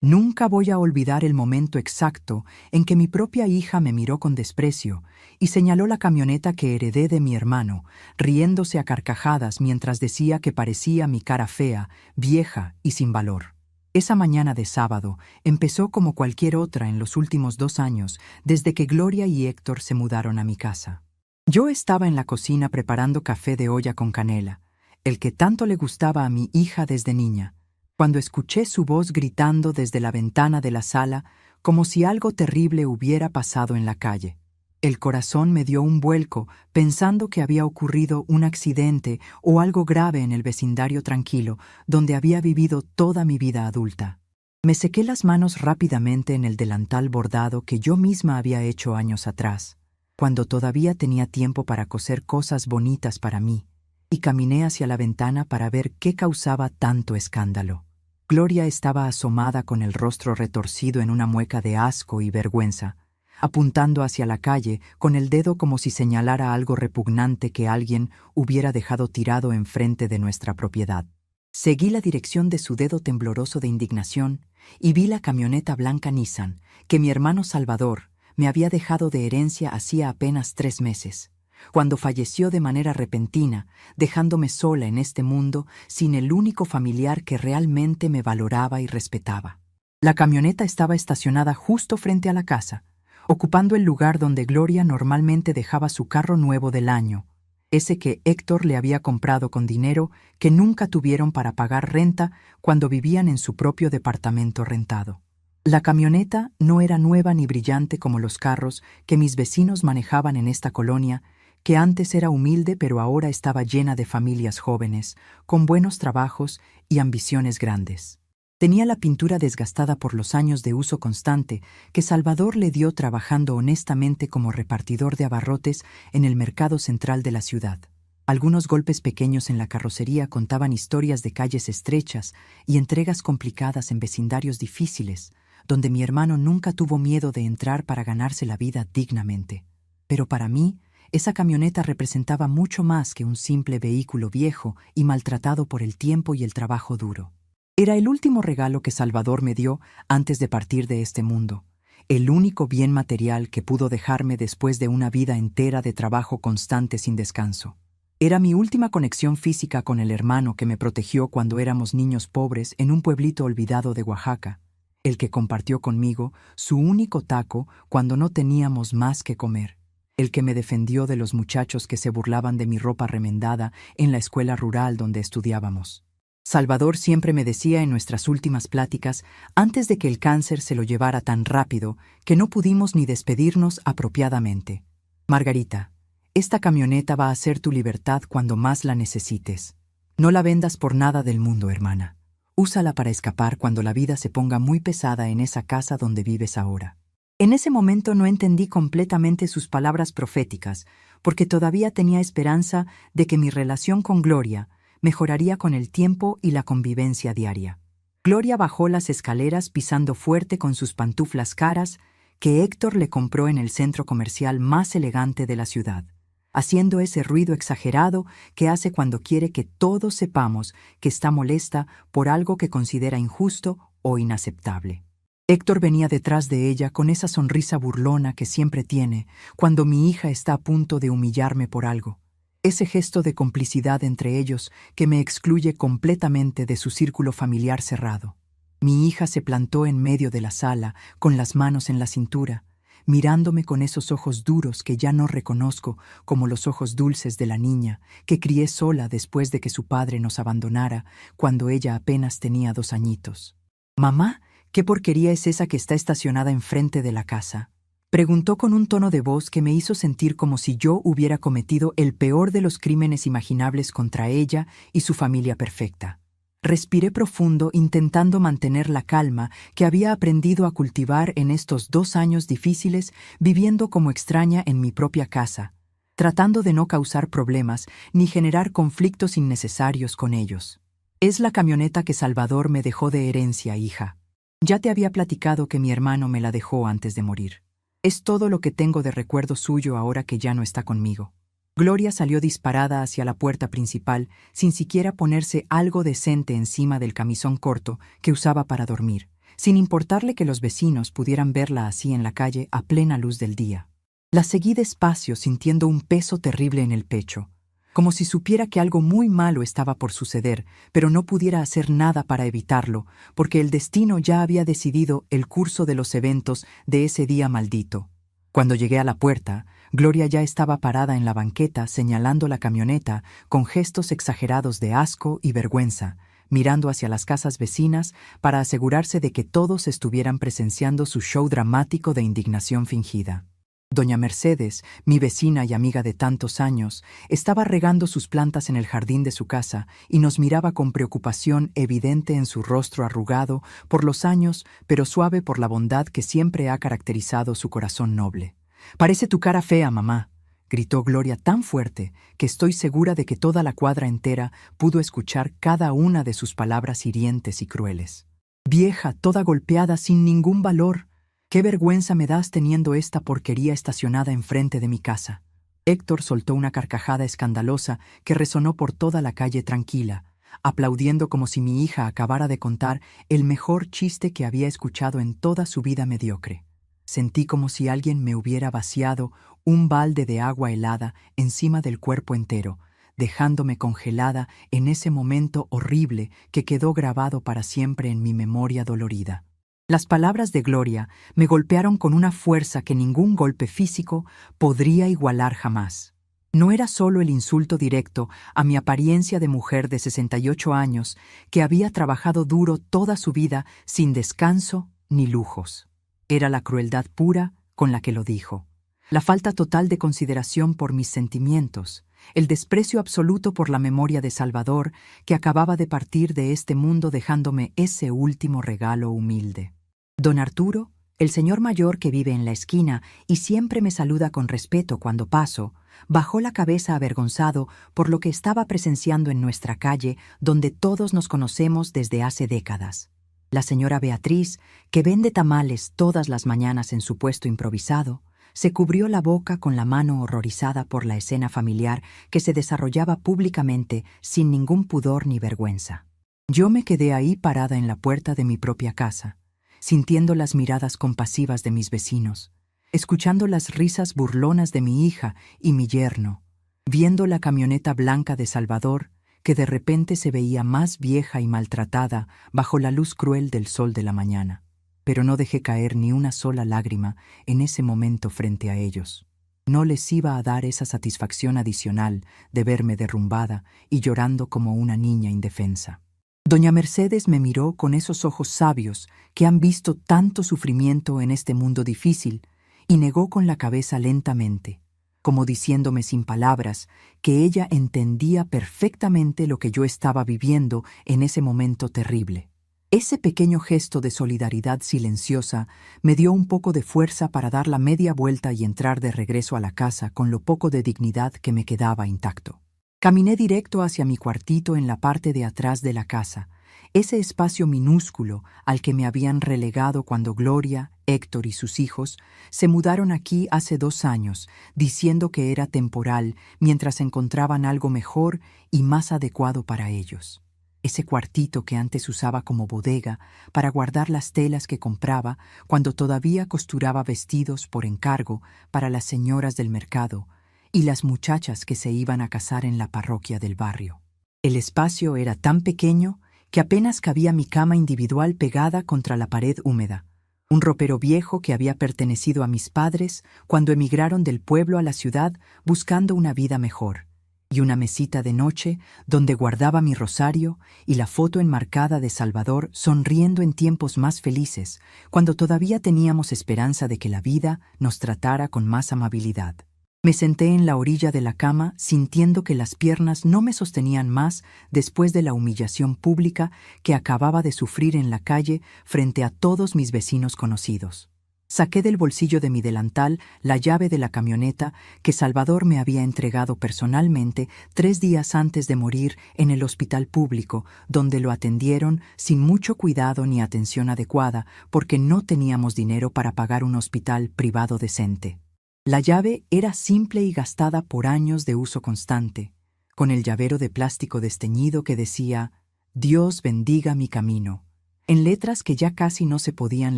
Nunca voy a olvidar el momento exacto en que mi propia hija me miró con desprecio y señaló la camioneta que heredé de mi hermano, riéndose a carcajadas mientras decía que parecía mi cara fea, vieja y sin valor. Esa mañana de sábado empezó como cualquier otra en los últimos 2 años, desde que Gloria y Héctor se mudaron a mi casa. Yo estaba en la cocina preparando café de olla con canela, el que tanto le gustaba a mi hija desde niña, cuando escuché su voz gritando desde la ventana de la sala como si algo terrible hubiera pasado en la calle. El corazón me dio un vuelco pensando que había ocurrido un accidente o algo grave en el vecindario tranquilo donde había vivido toda mi vida adulta. Me sequé las manos rápidamente en el delantal bordado que yo misma había hecho años atrás, cuando todavía tenía tiempo para coser cosas bonitas para mí, y caminé hacia la ventana para ver qué causaba tanto escándalo. Gloria estaba asomada con el rostro retorcido en una mueca de asco y vergüenza, apuntando hacia la calle con el dedo como si señalara algo repugnante que alguien hubiera dejado tirado enfrente de nuestra propiedad. Seguí la dirección de su dedo tembloroso de indignación y vi la camioneta blanca Nissan que mi hermano Salvador me había dejado de herencia hacía apenas 3 meses, cuando falleció de manera repentina, dejándome sola en este mundo sin el único familiar que realmente me valoraba y respetaba. La camioneta estaba estacionada justo frente a la casa, ocupando el lugar donde Gloria normalmente dejaba su carro nuevo del año, ese que Héctor le había comprado con dinero que nunca tuvieron para pagar renta cuando vivían en su propio departamento rentado. La camioneta no era nueva ni brillante como los carros que mis vecinos manejaban en esta colonia, que antes era humilde pero ahora estaba llena de familias jóvenes, con buenos trabajos y ambiciones grandes. Tenía la pintura desgastada por los años de uso constante que Salvador le dio trabajando honestamente como repartidor de abarrotes en el mercado central de la ciudad. Algunos golpes pequeños en la carrocería contaban historias de calles estrechas y entregas complicadas en vecindarios difíciles, donde mi hermano nunca tuvo miedo de entrar para ganarse la vida dignamente. Pero para mí, esa camioneta representaba mucho más que un simple vehículo viejo y maltratado por el tiempo y el trabajo duro. Era el último regalo que Salvador me dio antes de partir de este mundo, el único bien material que pudo dejarme después de una vida entera de trabajo constante sin descanso. Era mi última conexión física con el hermano que me protegió cuando éramos niños pobres en un pueblito olvidado de Oaxaca, el que compartió conmigo su único taco cuando no teníamos más que comer, el que me defendió de los muchachos que se burlaban de mi ropa remendada en la escuela rural donde estudiábamos. Salvador siempre me decía en nuestras últimas pláticas, antes de que el cáncer se lo llevara tan rápido que no pudimos ni despedirnos apropiadamente: Margarita, esta camioneta va a ser tu libertad cuando más la necesites. No la vendas por nada del mundo, hermana. Úsala para escapar cuando la vida se ponga muy pesada en esa casa donde vives ahora. En ese momento no entendí completamente sus palabras proféticas, porque todavía tenía esperanza de que mi relación con Gloria mejoraría con el tiempo y la convivencia diaria. Gloria bajó las escaleras pisando fuerte con sus pantuflas caras que Héctor le compró en el centro comercial más elegante de la ciudad, haciendo ese ruido exagerado que hace cuando quiere que todos sepamos que está molesta por algo que considera injusto o inaceptable. Héctor venía detrás de ella con esa sonrisa burlona que siempre tiene cuando mi hija está a punto de humillarme por algo. Ese gesto de complicidad entre ellos que me excluye completamente de su círculo familiar cerrado. Mi hija se plantó en medio de la sala, con las manos en la cintura, mirándome con esos ojos duros que ya no reconozco como los ojos dulces de la niña que crié sola después de que su padre nos abandonara cuando ella apenas tenía 2 añitos. «Mamá, ¿qué porquería es esa que está estacionada enfrente de la casa?», preguntó con un tono de voz que me hizo sentir como si yo hubiera cometido el peor de los crímenes imaginables contra ella y su familia perfecta. Respiré profundo intentando mantener la calma que había aprendido a cultivar en estos 2 años difíciles viviendo como extraña en mi propia casa, tratando de no causar problemas ni generar conflictos innecesarios con ellos. «Es la camioneta que Salvador me dejó de herencia, hija. Ya te había platicado que mi hermano me la dejó antes de morir. Es todo lo que tengo de recuerdo suyo ahora que ya no está conmigo». Gloria salió disparada hacia la puerta principal sin siquiera ponerse algo decente encima del camisón corto que usaba para dormir, sin importarle que los vecinos pudieran verla así en la calle a plena luz del día. La seguí despacio sintiendo un peso terrible en el pecho, como si supiera que algo muy malo estaba por suceder, pero no pudiera hacer nada para evitarlo, porque el destino ya había decidido el curso de los eventos de ese día maldito. Cuando llegué a la puerta, Gloria ya estaba parada en la banqueta señalando la camioneta con gestos exagerados de asco y vergüenza, mirando hacia las casas vecinas para asegurarse de que todos estuvieran presenciando su show dramático de indignación fingida. Doña Mercedes, mi vecina y amiga de tantos años, estaba regando sus plantas en el jardín de su casa y nos miraba con preocupación evidente en su rostro arrugado por los años, pero suave por la bondad que siempre ha caracterizado su corazón noble. «Parece tu cara fea, mamá», gritó Gloria tan fuerte que estoy segura de que toda la cuadra entera pudo escuchar cada una de sus palabras hirientes y crueles. «Vieja, toda golpeada, sin ningún valor. ¡Qué vergüenza me das teniendo esta porquería estacionada enfrente de mi casa!». Héctor soltó una carcajada escandalosa que resonó por toda la calle tranquila, aplaudiendo como si mi hija acabara de contar el mejor chiste que había escuchado en toda su vida mediocre. Sentí como si alguien me hubiera vaciado un balde de agua helada encima del cuerpo entero, dejándome congelada en ese momento horrible que quedó grabado para siempre en mi memoria dolorida. Las palabras de Gloria me golpearon con una fuerza que ningún golpe físico podría igualar jamás. No era solo el insulto directo a mi apariencia de mujer de 68 años que había trabajado duro toda su vida sin descanso ni lujos. Era la crueldad pura con la que lo dijo. La falta total de consideración por mis sentimientos, el desprecio absoluto por la memoria de Salvador, que acababa de partir de este mundo dejándome ese último regalo humilde. Don Arturo, el señor mayor que vive en la esquina y siempre me saluda con respeto cuando paso, bajó la cabeza avergonzado por lo que estaba presenciando en nuestra calle, donde todos nos conocemos desde hace décadas. La señora Beatriz, que vende tamales todas las mañanas en su puesto improvisado, se cubrió la boca con la mano horrorizada por la escena familiar que se desarrollaba públicamente sin ningún pudor ni vergüenza. Yo me quedé ahí parada en la puerta de mi propia casa, sintiendo las miradas compasivas de mis vecinos, escuchando las risas burlonas de mi hija y mi yerno, viendo la camioneta blanca de Salvador, que de repente se veía más vieja y maltratada bajo la luz cruel del sol de la mañana. Pero no dejé caer ni una sola lágrima en ese momento frente a ellos. No les iba a dar esa satisfacción adicional de verme derrumbada y llorando como una niña indefensa. Doña Mercedes me miró con esos ojos sabios que han visto tanto sufrimiento en este mundo difícil y negó con la cabeza lentamente, como diciéndome sin palabras que ella entendía perfectamente lo que yo estaba viviendo en ese momento terrible. Ese pequeño gesto de solidaridad silenciosa me dio un poco de fuerza para dar la media vuelta y entrar de regreso a la casa con lo poco de dignidad que me quedaba intacto. Caminé directo hacia mi cuartito en la parte de atrás de la casa, ese espacio minúsculo al que me habían relegado cuando Gloria, Héctor y sus hijos se mudaron aquí hace 2 años, diciendo que era temporal mientras encontraban algo mejor y más adecuado para ellos. Ese cuartito que antes usaba como bodega para guardar las telas que compraba cuando todavía costuraba vestidos por encargo para las señoras del mercado y las muchachas que se iban a casar en la parroquia del barrio. El espacio era tan pequeño que apenas cabía mi cama individual pegada contra la pared húmeda, un ropero viejo que había pertenecido a mis padres cuando emigraron del pueblo a la ciudad buscando una vida mejor, y una mesita de noche donde guardaba mi rosario y la foto enmarcada de Salvador sonriendo en tiempos más felices, cuando todavía teníamos esperanza de que la vida nos tratara con más amabilidad. Me senté en la orilla de la cama sintiendo que las piernas no me sostenían más después de la humillación pública que acababa de sufrir en la calle frente a todos mis vecinos conocidos. Saqué del bolsillo de mi delantal la llave de la camioneta que Salvador me había entregado personalmente 3 días antes de morir en el hospital público, donde lo atendieron sin mucho cuidado ni atención adecuada porque no teníamos dinero para pagar un hospital privado decente. La llave era simple y gastada por años de uso constante, con el llavero de plástico desteñido que decía «Dios bendiga mi camino», en letras que ya casi no se podían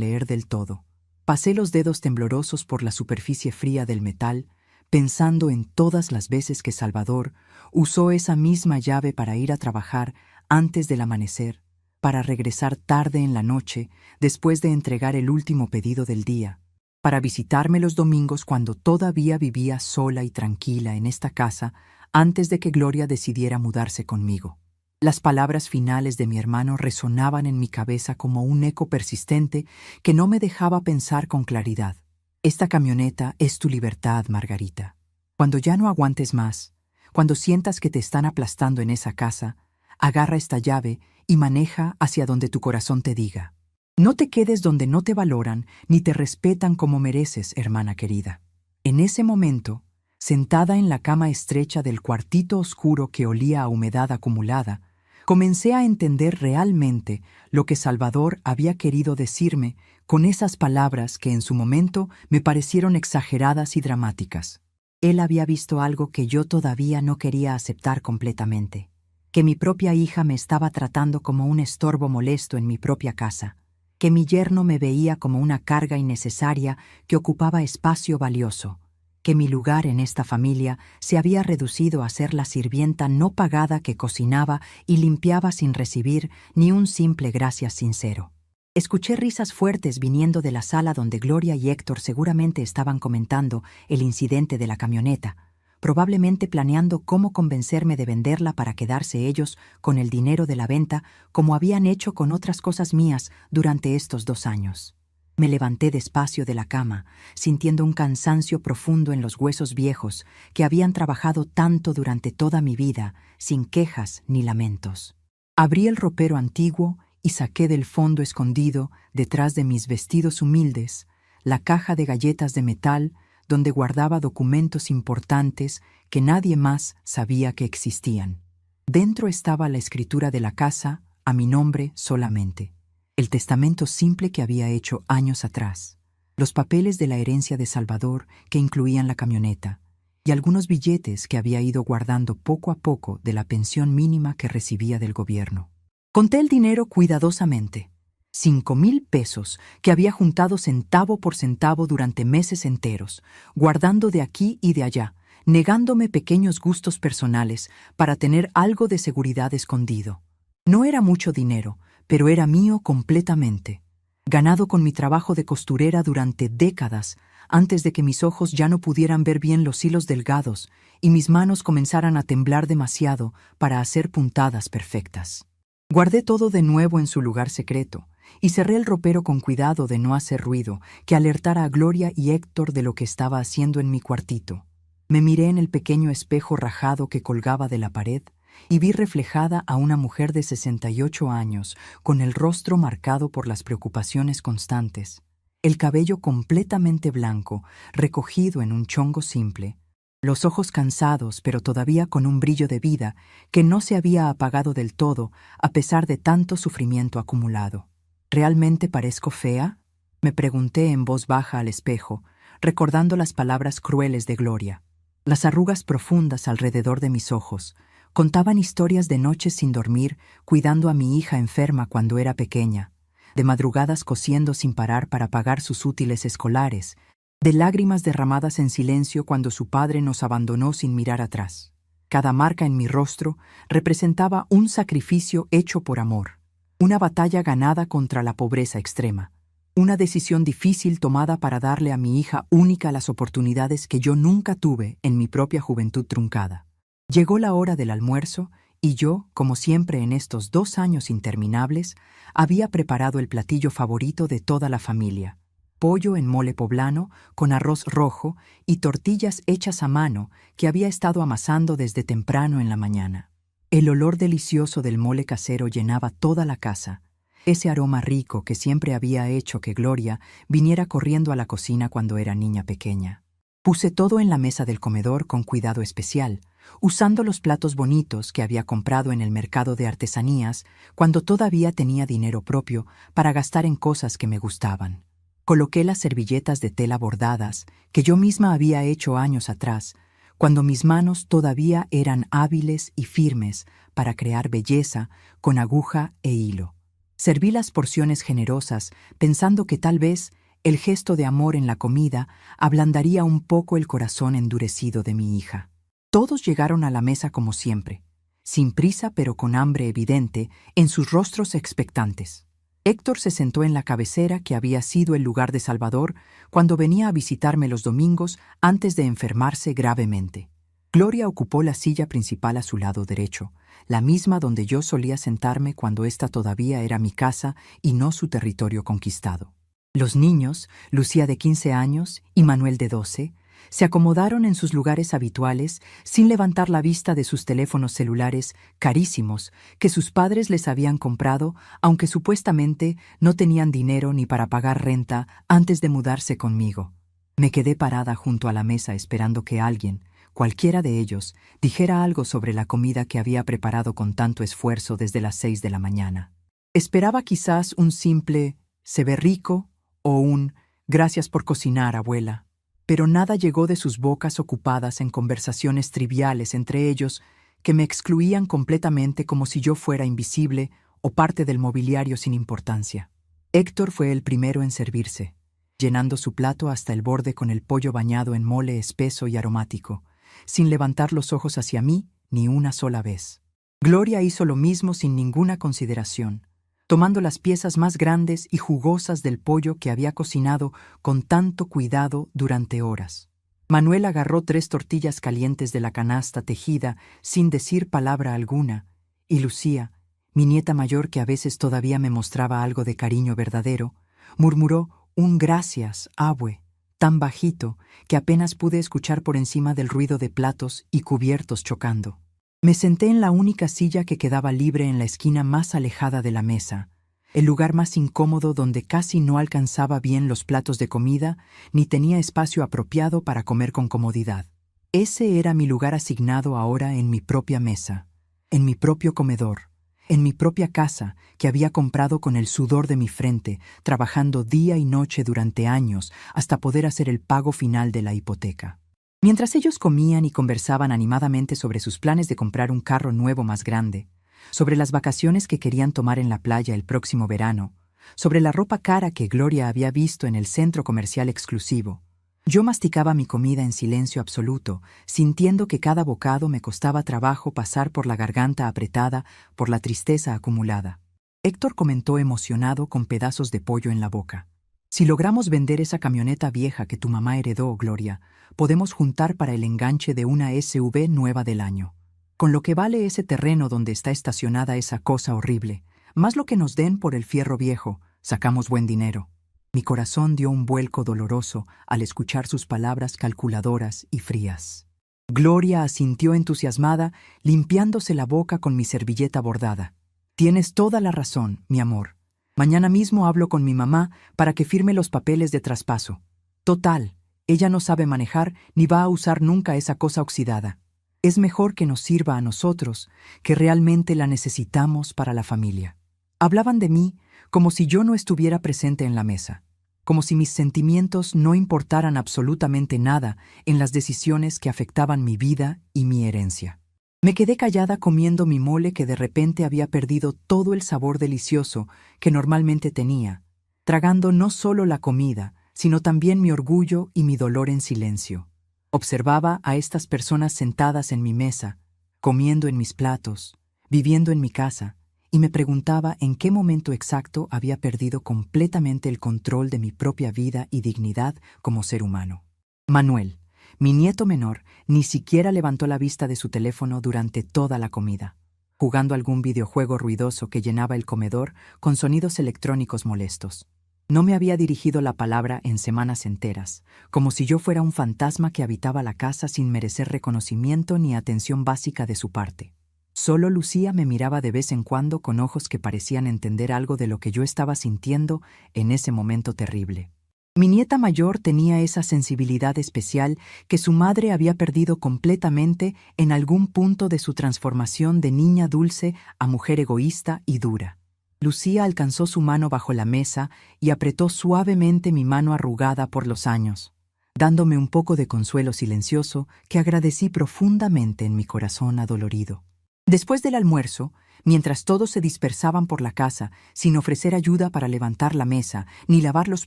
leer del todo. Pasé los dedos temblorosos por la superficie fría del metal, pensando en todas las veces que Salvador usó esa misma llave para ir a trabajar antes del amanecer, para regresar tarde en la noche después de entregar el último pedido del día, para visitarme los domingos cuando todavía vivía sola y tranquila en esta casa antes de que Gloria decidiera mudarse conmigo. Las palabras finales de mi hermano resonaban en mi cabeza como un eco persistente que no me dejaba pensar con claridad. Esta camioneta es tu libertad, Margarita. Cuando ya no aguantes más, cuando sientas que te están aplastando en esa casa, agarra esta llave y maneja hacia donde tu corazón te diga. No te quedes donde no te valoran ni te respetan como mereces, hermana querida. En ese momento, sentada en la cama estrecha del cuartito oscuro que olía a humedad acumulada, comencé a entender realmente lo que Salvador había querido decirme con esas palabras que en su momento me parecieron exageradas y dramáticas. Él había visto algo que yo todavía no quería aceptar completamente, que mi propia hija me estaba tratando como un estorbo molesto en mi propia casa, que mi yerno me veía como una carga innecesaria que ocupaba espacio valioso, que mi lugar en esta familia se había reducido a ser la sirvienta no pagada que cocinaba y limpiaba sin recibir ni un simple gracias sincero. Escuché risas fuertes viniendo de la sala donde Gloria y Héctor seguramente estaban comentando el incidente de la camioneta, probablemente planeando cómo convencerme de venderla para quedarse ellos con el dinero de la venta como habían hecho con otras cosas mías durante estos 2 años. Me levanté despacio de la cama, sintiendo un cansancio profundo en los huesos viejos que habían trabajado tanto durante toda mi vida, sin quejas ni lamentos. Abrí el ropero antiguo y saqué del fondo escondido, detrás de mis vestidos humildes, la caja de galletas de metal donde guardaba documentos importantes que nadie más sabía que existían. Dentro estaba la escritura de la casa, a mi nombre solamente. El testamento simple que había hecho años atrás, los papeles de la herencia de Salvador que incluían la camioneta y algunos billetes que había ido guardando poco a poco de la pensión mínima que recibía del gobierno. Conté el dinero cuidadosamente, 5,000 pesos que había juntado centavo por centavo durante meses enteros, guardando de aquí y de allá, negándome pequeños gustos personales para tener algo de seguridad escondido. No era mucho dinero, pero era mío completamente, ganado con mi trabajo de costurera durante décadas, antes de que mis ojos ya no pudieran ver bien los hilos delgados y mis manos comenzaran a temblar demasiado para hacer puntadas perfectas. Guardé todo de nuevo en su lugar secreto y cerré el ropero con cuidado de no hacer ruido que alertara a Gloria y Héctor de lo que estaba haciendo en mi cuartito. Me miré en el pequeño espejo rajado que colgaba de la pared y vi reflejada a una mujer de 68 años, con el rostro marcado por las preocupaciones constantes, el cabello completamente blanco, recogido en un chongo simple, los ojos cansados pero todavía con un brillo de vida que no se había apagado del todo a pesar de tanto sufrimiento acumulado. ¿Realmente parezco fea?, me pregunté en voz baja al espejo, recordando las palabras crueles de Gloria. Las arrugas profundas alrededor de mis ojos contaban historias de noches sin dormir, cuidando a mi hija enferma cuando era pequeña, de madrugadas cosiendo sin parar para pagar sus útiles escolares, de lágrimas derramadas en silencio cuando su padre nos abandonó sin mirar atrás. Cada marca en mi rostro representaba un sacrificio hecho por amor, una batalla ganada contra la pobreza extrema, una decisión difícil tomada para darle a mi hija única las oportunidades que yo nunca tuve en mi propia juventud truncada. Llegó la hora del almuerzo y yo, como siempre en estos 2 años interminables, había preparado el platillo favorito de toda la familia: pollo en mole poblano con arroz rojo y tortillas hechas a mano que había estado amasando desde temprano en la mañana. El olor delicioso del mole casero llenaba toda la casa, ese aroma rico que siempre había hecho que Gloria viniera corriendo a la cocina cuando era niña pequeña. Puse todo en la mesa del comedor con cuidado especial, usando los platos bonitos que había comprado en el mercado de artesanías cuando todavía tenía dinero propio para gastar en cosas que me gustaban. Coloqué las servilletas de tela bordadas que yo misma había hecho años atrás, cuando mis manos todavía eran hábiles y firmes para crear belleza con aguja e hilo. Serví las porciones generosas, pensando que tal vez el gesto de amor en la comida ablandaría un poco el corazón endurecido de mi hija. Todos llegaron a la mesa como siempre, sin prisa pero con hambre evidente en sus rostros expectantes. Héctor se sentó en la cabecera que había sido el lugar de Salvador cuando venía a visitarme los domingos antes de enfermarse gravemente. Gloria ocupó la silla principal a su lado derecho, la misma donde yo solía sentarme cuando esta todavía era mi casa y no su territorio conquistado. Los niños, Lucía de 15 años y Manuel de 12, se acomodaron en sus lugares habituales sin levantar la vista de sus teléfonos celulares carísimos que sus padres les habían comprado, aunque supuestamente no tenían dinero ni para pagar renta antes de mudarse conmigo. Me quedé parada junto a la mesa esperando que alguien, cualquiera de ellos, dijera algo sobre la comida que había preparado con tanto esfuerzo desde las 6 de la mañana. Esperaba quizás un simple «se ve rico» o un «gracias por cocinar, abuela». Pero nada llegó de sus bocas ocupadas en conversaciones triviales entre ellos que me excluían completamente como si yo fuera invisible o parte del mobiliario sin importancia. Héctor fue el primero en servirse, llenando su plato hasta el borde con el pollo bañado en mole espeso y aromático, sin levantar los ojos hacia mí ni una sola vez. Gloria hizo lo mismo sin ninguna consideración, tomando las piezas más grandes y jugosas del pollo que había cocinado con tanto cuidado durante horas. Manuel agarró 3 tortillas calientes de la canasta tejida sin decir palabra alguna, y Lucía, mi nieta mayor que a veces todavía me mostraba algo de cariño verdadero, murmuró un gracias, abue, tan bajito que apenas pude escuchar por encima del ruido de platos y cubiertos chocando. Me senté en la única silla que quedaba libre en la esquina más alejada de la mesa, el lugar más incómodo donde casi no alcanzaba bien los platos de comida ni tenía espacio apropiado para comer con comodidad. Ese era mi lugar asignado ahora en mi propia mesa, en mi propio comedor, en mi propia casa que había comprado con el sudor de mi frente, trabajando día y noche durante años hasta poder hacer el pago final de la hipoteca. Mientras ellos comían y conversaban animadamente sobre sus planes de comprar un carro nuevo más grande, sobre las vacaciones que querían tomar en la playa el próximo verano, sobre la ropa cara que Gloria había visto en el centro comercial exclusivo, yo masticaba mi comida en silencio absoluto, sintiendo que cada bocado me costaba trabajo pasar por la garganta apretada por la tristeza acumulada. Héctor comentó emocionado con pedazos de pollo en la boca. Si logramos vender esa camioneta vieja que tu mamá heredó, Gloria, podemos juntar para el enganche de una SUV nueva del año. Con lo que vale ese terreno donde está estacionada esa cosa horrible, más lo que nos den por el fierro viejo, sacamos buen dinero. Mi corazón dio un vuelco doloroso al escuchar sus palabras calculadoras y frías. Gloria asintió entusiasmada, limpiándose la boca con mi servilleta bordada. Tienes toda la razón, mi amor. Mañana mismo hablo con mi mamá para que firme los papeles de traspaso. Total, ella no sabe manejar ni va a usar nunca esa cosa oxidada. Es mejor que nos sirva a nosotros, que realmente la necesitamos para la familia. Hablaban de mí como si yo no estuviera presente en la mesa, como si mis sentimientos no importaran absolutamente nada en las decisiones que afectaban mi vida y mi herencia. Me quedé callada comiendo mi mole que de repente había perdido todo el sabor delicioso que normalmente tenía, tragando no solo la comida, sino también mi orgullo y mi dolor en silencio. Observaba a estas personas sentadas en mi mesa, comiendo en mis platos, viviendo en mi casa, y me preguntaba en qué momento exacto había perdido completamente el control de mi propia vida y dignidad como ser humano. Manuel, mi nieto menor, ni siquiera levantó la vista de su teléfono durante toda la comida, jugando algún videojuego ruidoso que llenaba el comedor con sonidos electrónicos molestos. No me había dirigido la palabra en semanas enteras, como si yo fuera un fantasma que habitaba la casa sin merecer reconocimiento ni atención básica de su parte. Solo Lucía me miraba de vez en cuando con ojos que parecían entender algo de lo que yo estaba sintiendo en ese momento terrible. Mi nieta mayor tenía esa sensibilidad especial que su madre había perdido completamente en algún punto de su transformación de niña dulce a mujer egoísta y dura. Lucía alcanzó su mano bajo la mesa y apretó suavemente mi mano arrugada por los años, dándome un poco de consuelo silencioso que agradecí profundamente en mi corazón adolorido. Después del almuerzo, mientras todos se dispersaban por la casa, sin ofrecer ayuda para levantar la mesa, ni lavar los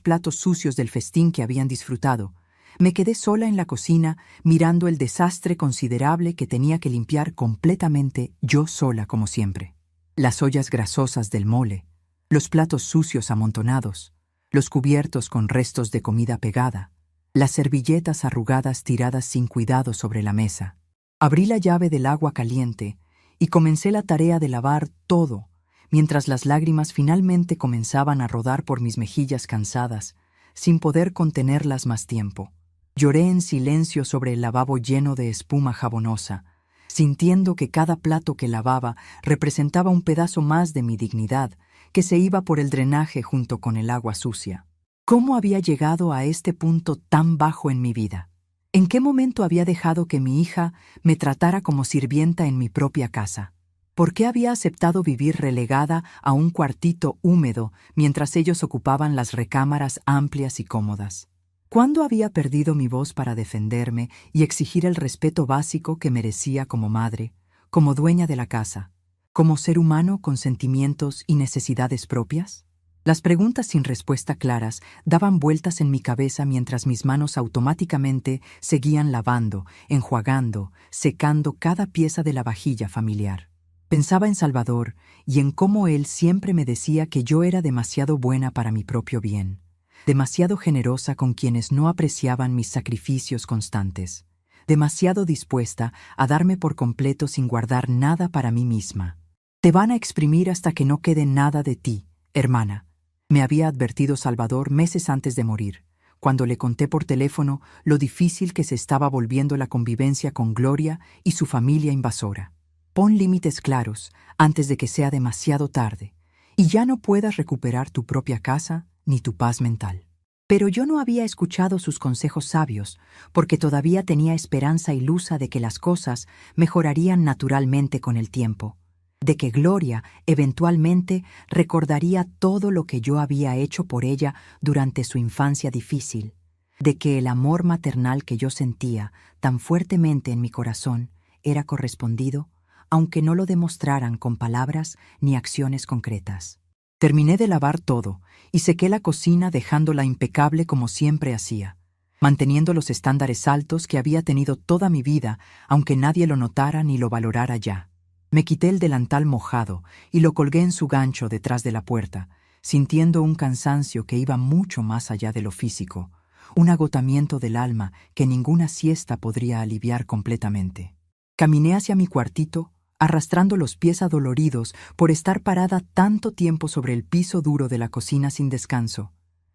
platos sucios del festín que habían disfrutado, me quedé sola en la cocina mirando el desastre considerable que tenía que limpiar completamente yo sola como siempre. Las ollas grasosas del mole, los platos sucios amontonados, los cubiertos con restos de comida pegada, las servilletas arrugadas tiradas sin cuidado sobre la mesa. Abrí la llave del agua caliente y comencé la tarea de lavar todo, mientras las lágrimas finalmente comenzaban a rodar por mis mejillas cansadas, sin poder contenerlas más tiempo. Lloré en silencio sobre el lavabo lleno de espuma jabonosa, sintiendo que cada plato que lavaba representaba un pedazo más de mi dignidad, que se iba por el drenaje junto con el agua sucia. ¿Cómo había llegado a este punto tan bajo en mi vida? ¿En qué momento había dejado que mi hija me tratara como sirvienta en mi propia casa? ¿Por qué había aceptado vivir relegada a un cuartito húmedo mientras ellos ocupaban las recámaras amplias y cómodas? ¿Cuándo había perdido mi voz para defenderme y exigir el respeto básico que merecía como madre, como dueña de la casa, como ser humano con sentimientos y necesidades propias? Las preguntas sin respuesta claras daban vueltas en mi cabeza mientras mis manos automáticamente seguían lavando, enjuagando, secando cada pieza de la vajilla familiar. Pensaba en Salvador y en cómo él siempre me decía que yo era demasiado buena para mi propio bien, demasiado generosa con quienes no apreciaban mis sacrificios constantes, demasiado dispuesta a darme por completo sin guardar nada para mí misma. Te van a exprimir hasta que no quede nada de ti, hermana, me había advertido Salvador meses antes de morir, cuando le conté por teléfono lo difícil que se estaba volviendo la convivencia con Gloria y su familia invasora. Pon límites claros antes de que sea demasiado tarde y ya no puedas recuperar tu propia casa ni tu paz mental. Pero yo no había escuchado sus consejos sabios porque todavía tenía esperanza ilusa de que las cosas mejorarían naturalmente con el tiempo, de que Gloria eventualmente recordaría todo lo que yo había hecho por ella durante su infancia difícil, de que el amor maternal que yo sentía tan fuertemente en mi corazón era correspondido, aunque no lo demostraran con palabras ni acciones concretas. Terminé de lavar todo y sequé la cocina dejándola impecable como siempre hacía, manteniendo los estándares altos que había tenido toda mi vida, aunque nadie lo notara ni lo valorara ya. Me quité el delantal mojado y lo colgué en su gancho detrás de la puerta, sintiendo un cansancio que iba mucho más allá de lo físico, un agotamiento del alma que ninguna siesta podría aliviar completamente. Caminé hacia mi cuartito, arrastrando los pies adoloridos por estar parada tanto tiempo sobre el piso duro de la cocina sin descanso.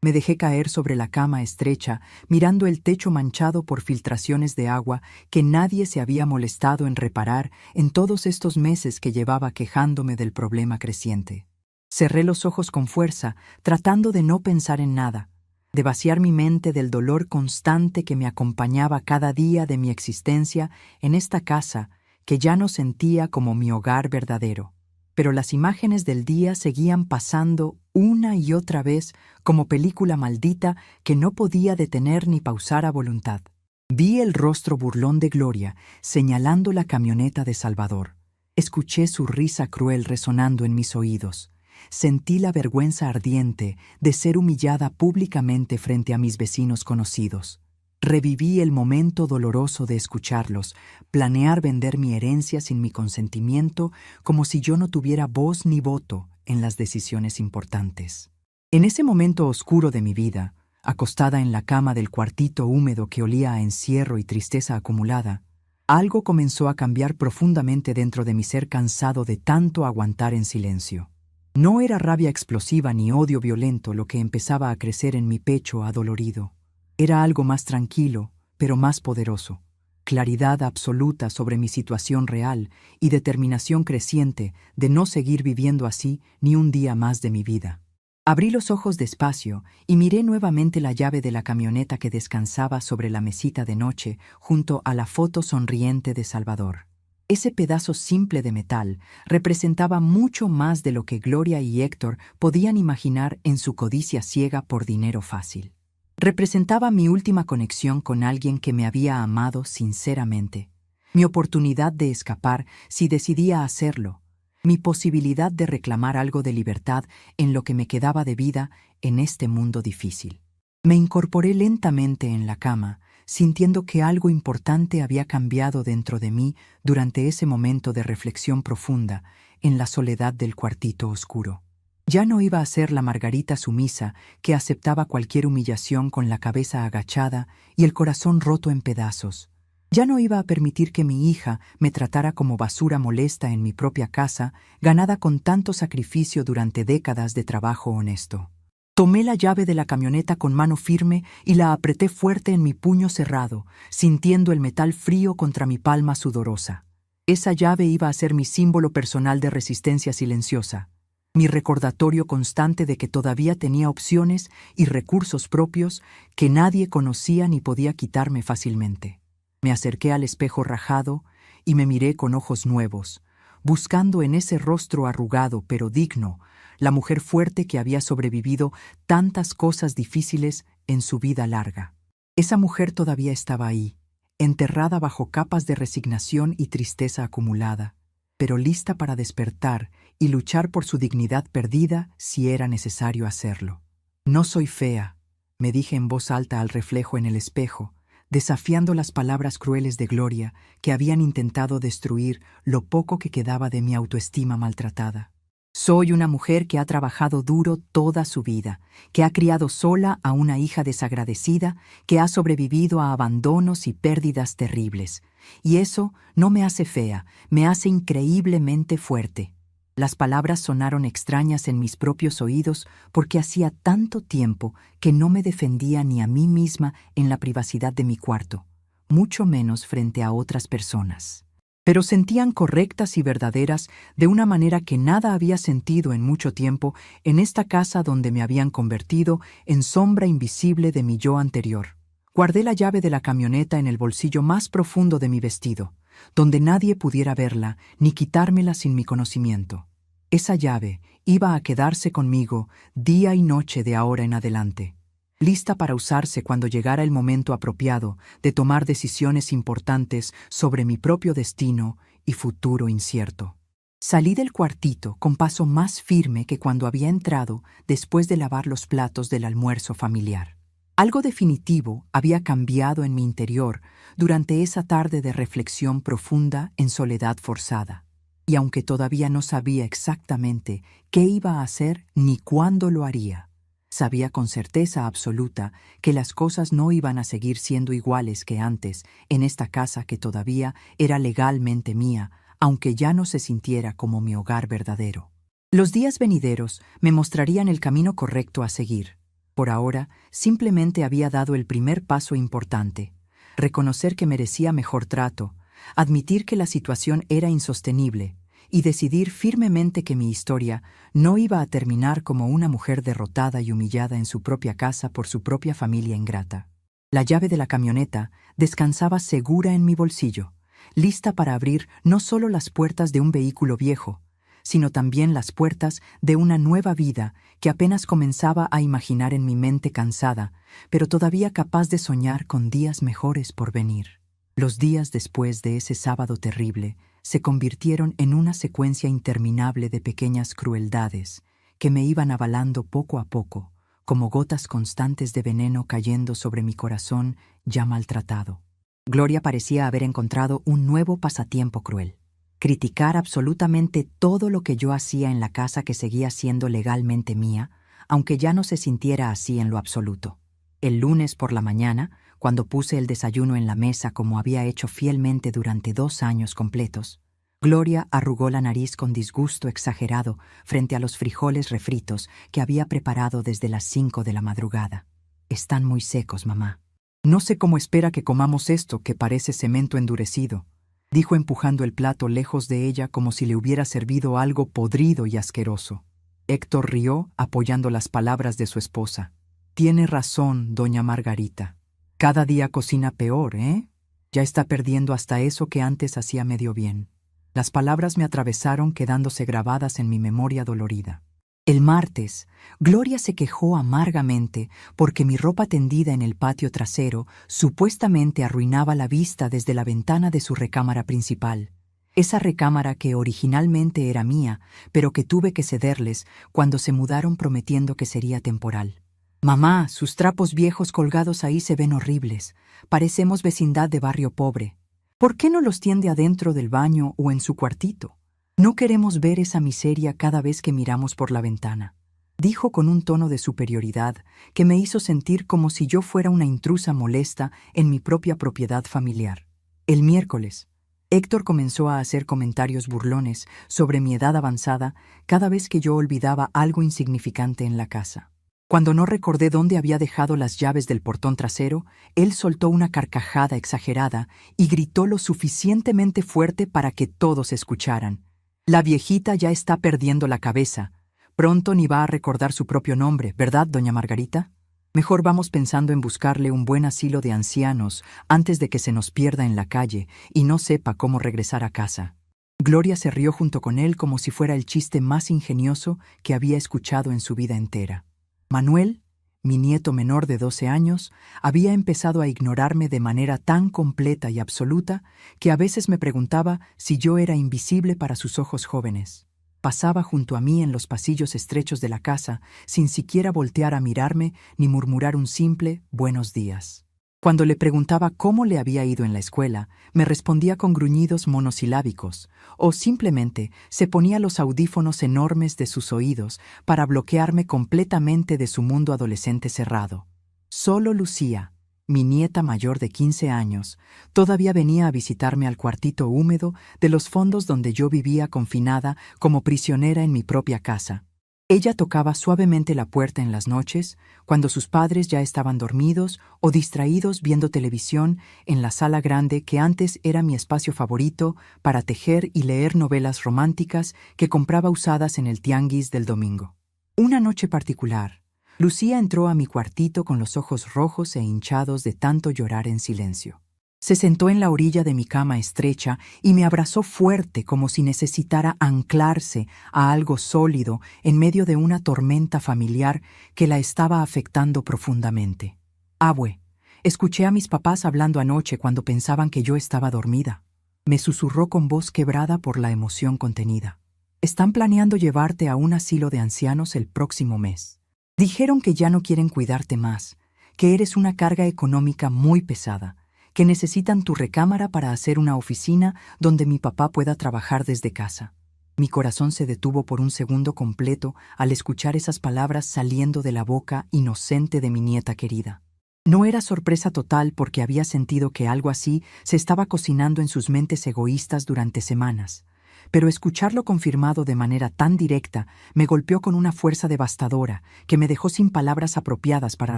Me dejé caer sobre la cama estrecha, mirando el techo manchado por filtraciones de agua que nadie se había molestado en reparar en todos estos meses que llevaba quejándome del problema creciente. Cerré los ojos con fuerza, tratando de no pensar en nada, de vaciar mi mente del dolor constante que me acompañaba cada día de mi existencia en esta casa que ya no sentía como mi hogar verdadero. Pero las imágenes del día seguían pasando una y otra vez como película maldita que no podía detener ni pausar a voluntad. Vi el rostro burlón de Gloria señalando la camioneta de Salvador. Escuché su risa cruel resonando en mis oídos. Sentí la vergüenza ardiente de ser humillada públicamente frente a mis vecinos conocidos. Reviví el momento doloroso de escucharlos, planear vender mi herencia sin mi consentimiento, como si yo no tuviera voz ni voto en las decisiones importantes. En ese momento oscuro de mi vida, acostada en la cama del cuartito húmedo que olía a encierro y tristeza acumulada, algo comenzó a cambiar profundamente dentro de mi ser cansado de tanto aguantar en silencio. No era rabia explosiva ni odio violento lo que empezaba a crecer en mi pecho adolorido. Era algo más tranquilo, pero más poderoso. Claridad absoluta sobre mi situación real y determinación creciente de no seguir viviendo así ni un día más de mi vida. Abrí los ojos despacio y miré nuevamente la llave de la camioneta que descansaba sobre la mesita de noche junto a la foto sonriente de Salvador. Ese pedazo simple de metal representaba mucho más de lo que Gloria y Héctor podían imaginar en su codicia ciega por dinero fácil. Representaba mi última conexión con alguien que me había amado sinceramente, mi oportunidad de escapar si decidía hacerlo, mi posibilidad de reclamar algo de libertad en lo que me quedaba de vida en este mundo difícil. Me incorporé lentamente en la cama, sintiendo que algo importante había cambiado dentro de mí durante ese momento de reflexión profunda en la soledad del cuartito oscuro. Ya no iba a ser la Margarita sumisa que aceptaba cualquier humillación con la cabeza agachada y el corazón roto en pedazos. Ya no iba a permitir que mi hija me tratara como basura molesta en mi propia casa, ganada con tanto sacrificio durante décadas de trabajo honesto. Tomé la llave de la camioneta con mano firme y la apreté fuerte en mi puño cerrado, sintiendo el metal frío contra mi palma sudorosa. Esa llave iba a ser mi símbolo personal de resistencia silenciosa, mi recordatorio constante de que todavía tenía opciones y recursos propios que nadie conocía ni podía quitarme fácilmente. Me acerqué al espejo rajado y me miré con ojos nuevos, buscando en ese rostro arrugado pero digno la mujer fuerte que había sobrevivido tantas cosas difíciles en su vida larga. Esa mujer todavía estaba ahí, enterrada bajo capas de resignación y tristeza acumulada, pero lista para despertar y luchar por su dignidad perdida si era necesario hacerlo. No soy fea, me dije en voz alta al reflejo en el espejo, desafiando las palabras crueles de Gloria que habían intentado destruir lo poco que quedaba de mi autoestima maltratada. Soy una mujer que ha trabajado duro toda su vida, que ha criado sola a una hija desagradecida, que ha sobrevivido a abandonos y pérdidas terribles. Y eso no me hace fea, me hace increíblemente fuerte. Las palabras sonaron extrañas en mis propios oídos porque hacía tanto tiempo que no me defendía ni a mí misma en la privacidad de mi cuarto, mucho menos frente a otras personas. Pero sentían correctas y verdaderas de una manera que nada había sentido en mucho tiempo en esta casa donde me habían convertido en sombra invisible de mi yo anterior. Guardé la llave de la camioneta en el bolsillo más profundo de mi vestido, donde nadie pudiera verla ni quitármela sin mi conocimiento. Esa llave iba a quedarse conmigo día y noche de ahora en adelante, lista para usarse cuando llegara el momento apropiado de tomar decisiones importantes sobre mi propio destino y futuro incierto. Salí del cuartito con paso más firme que cuando había entrado después de lavar los platos del almuerzo familiar. Algo definitivo había cambiado en mi interior durante esa tarde de reflexión profunda en soledad forzada. Y aunque todavía no sabía exactamente qué iba a hacer ni cuándo lo haría, sabía con certeza absoluta que las cosas no iban a seguir siendo iguales que antes en esta casa que todavía era legalmente mía, aunque ya no se sintiera como mi hogar verdadero. Los días venideros me mostrarían el camino correcto a seguir. Por ahora, simplemente había dado el primer paso importante, reconocer que merecía mejor trato, admitir que la situación era insostenible y decidir firmemente que mi historia no iba a terminar como una mujer derrotada y humillada en su propia casa por su propia familia ingrata. La llave de la camioneta descansaba segura en mi bolsillo, lista para abrir no solo las puertas de un vehículo viejo, sino también las puertas de una nueva vida que apenas comenzaba a imaginar en mi mente cansada, pero todavía capaz de soñar con días mejores por venir. Los días después de ese sábado terrible se convirtieron en una secuencia interminable de pequeñas crueldades que me iban avalando poco a poco, como gotas constantes de veneno cayendo sobre mi corazón ya maltratado. Gloria parecía haber encontrado un nuevo pasatiempo cruel. Criticar absolutamente todo lo que yo hacía en la casa que seguía siendo legalmente mía, aunque ya no se sintiera así en lo absoluto. El lunes por la mañana, cuando puse el desayuno en la mesa como había hecho fielmente durante 2 años completos, Gloria arrugó la nariz con disgusto exagerado frente a los frijoles refritos que había preparado desde las 5 de la madrugada. «Están muy secos, mamá». «No sé cómo espera que comamos esto que parece cemento endurecido», dijo empujando el plato lejos de ella como si le hubiera servido algo podrido y asqueroso. Héctor rió apoyando las palabras de su esposa. «Tiene razón, doña Margarita. Cada día cocina peor, ¿eh? Ya está perdiendo hasta eso que antes hacía medio bien». Las palabras me atravesaron quedándose grabadas en mi memoria dolorida. El martes, Gloria se quejó amargamente porque mi ropa tendida en el patio trasero supuestamente arruinaba la vista desde la ventana de su recámara principal. Esa recámara que originalmente era mía, pero que tuve que cederles cuando se mudaron prometiendo que sería temporal. Mamá, sus trapos viejos colgados ahí se ven horribles. Parecemos vecindad de barrio pobre. ¿Por qué no los tiende adentro del baño o en su cuartito? No queremos ver esa miseria cada vez que miramos por la ventana, dijo con un tono de superioridad que me hizo sentir como si yo fuera una intrusa molesta en mi propia propiedad familiar. El miércoles, Héctor comenzó a hacer comentarios burlones sobre mi edad avanzada cada vez que yo olvidaba algo insignificante en la casa. Cuando no recordé dónde había dejado las llaves del portón trasero, él soltó una carcajada exagerada y gritó lo suficientemente fuerte para que todos escucharan. La viejita ya está perdiendo la cabeza. Pronto ni va a recordar su propio nombre, ¿verdad, doña Margarita? Mejor vamos pensando en buscarle un buen asilo de ancianos antes de que se nos pierda en la calle y no sepa cómo regresar a casa. Gloria se rió junto con él como si fuera el chiste más ingenioso que había escuchado en su vida entera. Manuel, mi nieto menor de 12 años, había empezado a ignorarme de manera tan completa y absoluta que a veces me preguntaba si yo era invisible para sus ojos jóvenes. Pasaba junto a mí en los pasillos estrechos de la casa, sin siquiera voltear a mirarme ni murmurar un simple «buenos días». Cuando le preguntaba cómo le había ido en la escuela, me respondía con gruñidos monosilábicos, o simplemente se ponía los audífonos enormes de sus oídos para bloquearme completamente de su mundo adolescente cerrado. Solo Lucía, mi nieta mayor de 15 años, todavía venía a visitarme al cuartito húmedo de los fondos donde yo vivía confinada como prisionera en mi propia casa. Ella tocaba suavemente la puerta en las noches, cuando sus padres ya estaban dormidos o distraídos viendo televisión en la sala grande que antes era mi espacio favorito para tejer y leer novelas románticas que compraba usadas en el tianguis del domingo. Una noche particular, Lucía entró a mi cuartito con los ojos rojos e hinchados de tanto llorar en silencio. Se sentó en la orilla de mi cama estrecha y me abrazó fuerte como si necesitara anclarse a algo sólido en medio de una tormenta familiar que la estaba afectando profundamente. «Abue, escuché a mis papás hablando anoche cuando pensaban que yo estaba dormida», me susurró con voz quebrada por la emoción contenida. «Están planeando llevarte a un asilo de ancianos el próximo mes. Dijeron que ya no quieren cuidarte más, que eres una carga económica muy pesada, que necesitan tu recámara para hacer una oficina donde mi papá pueda trabajar desde casa». Mi corazón se detuvo por un segundo completo al escuchar esas palabras saliendo de la boca inocente de mi nieta querida. No era sorpresa total porque había sentido que algo así se estaba cocinando en sus mentes egoístas durante semanas, pero escucharlo confirmado de manera tan directa me golpeó con una fuerza devastadora que me dejó sin palabras apropiadas para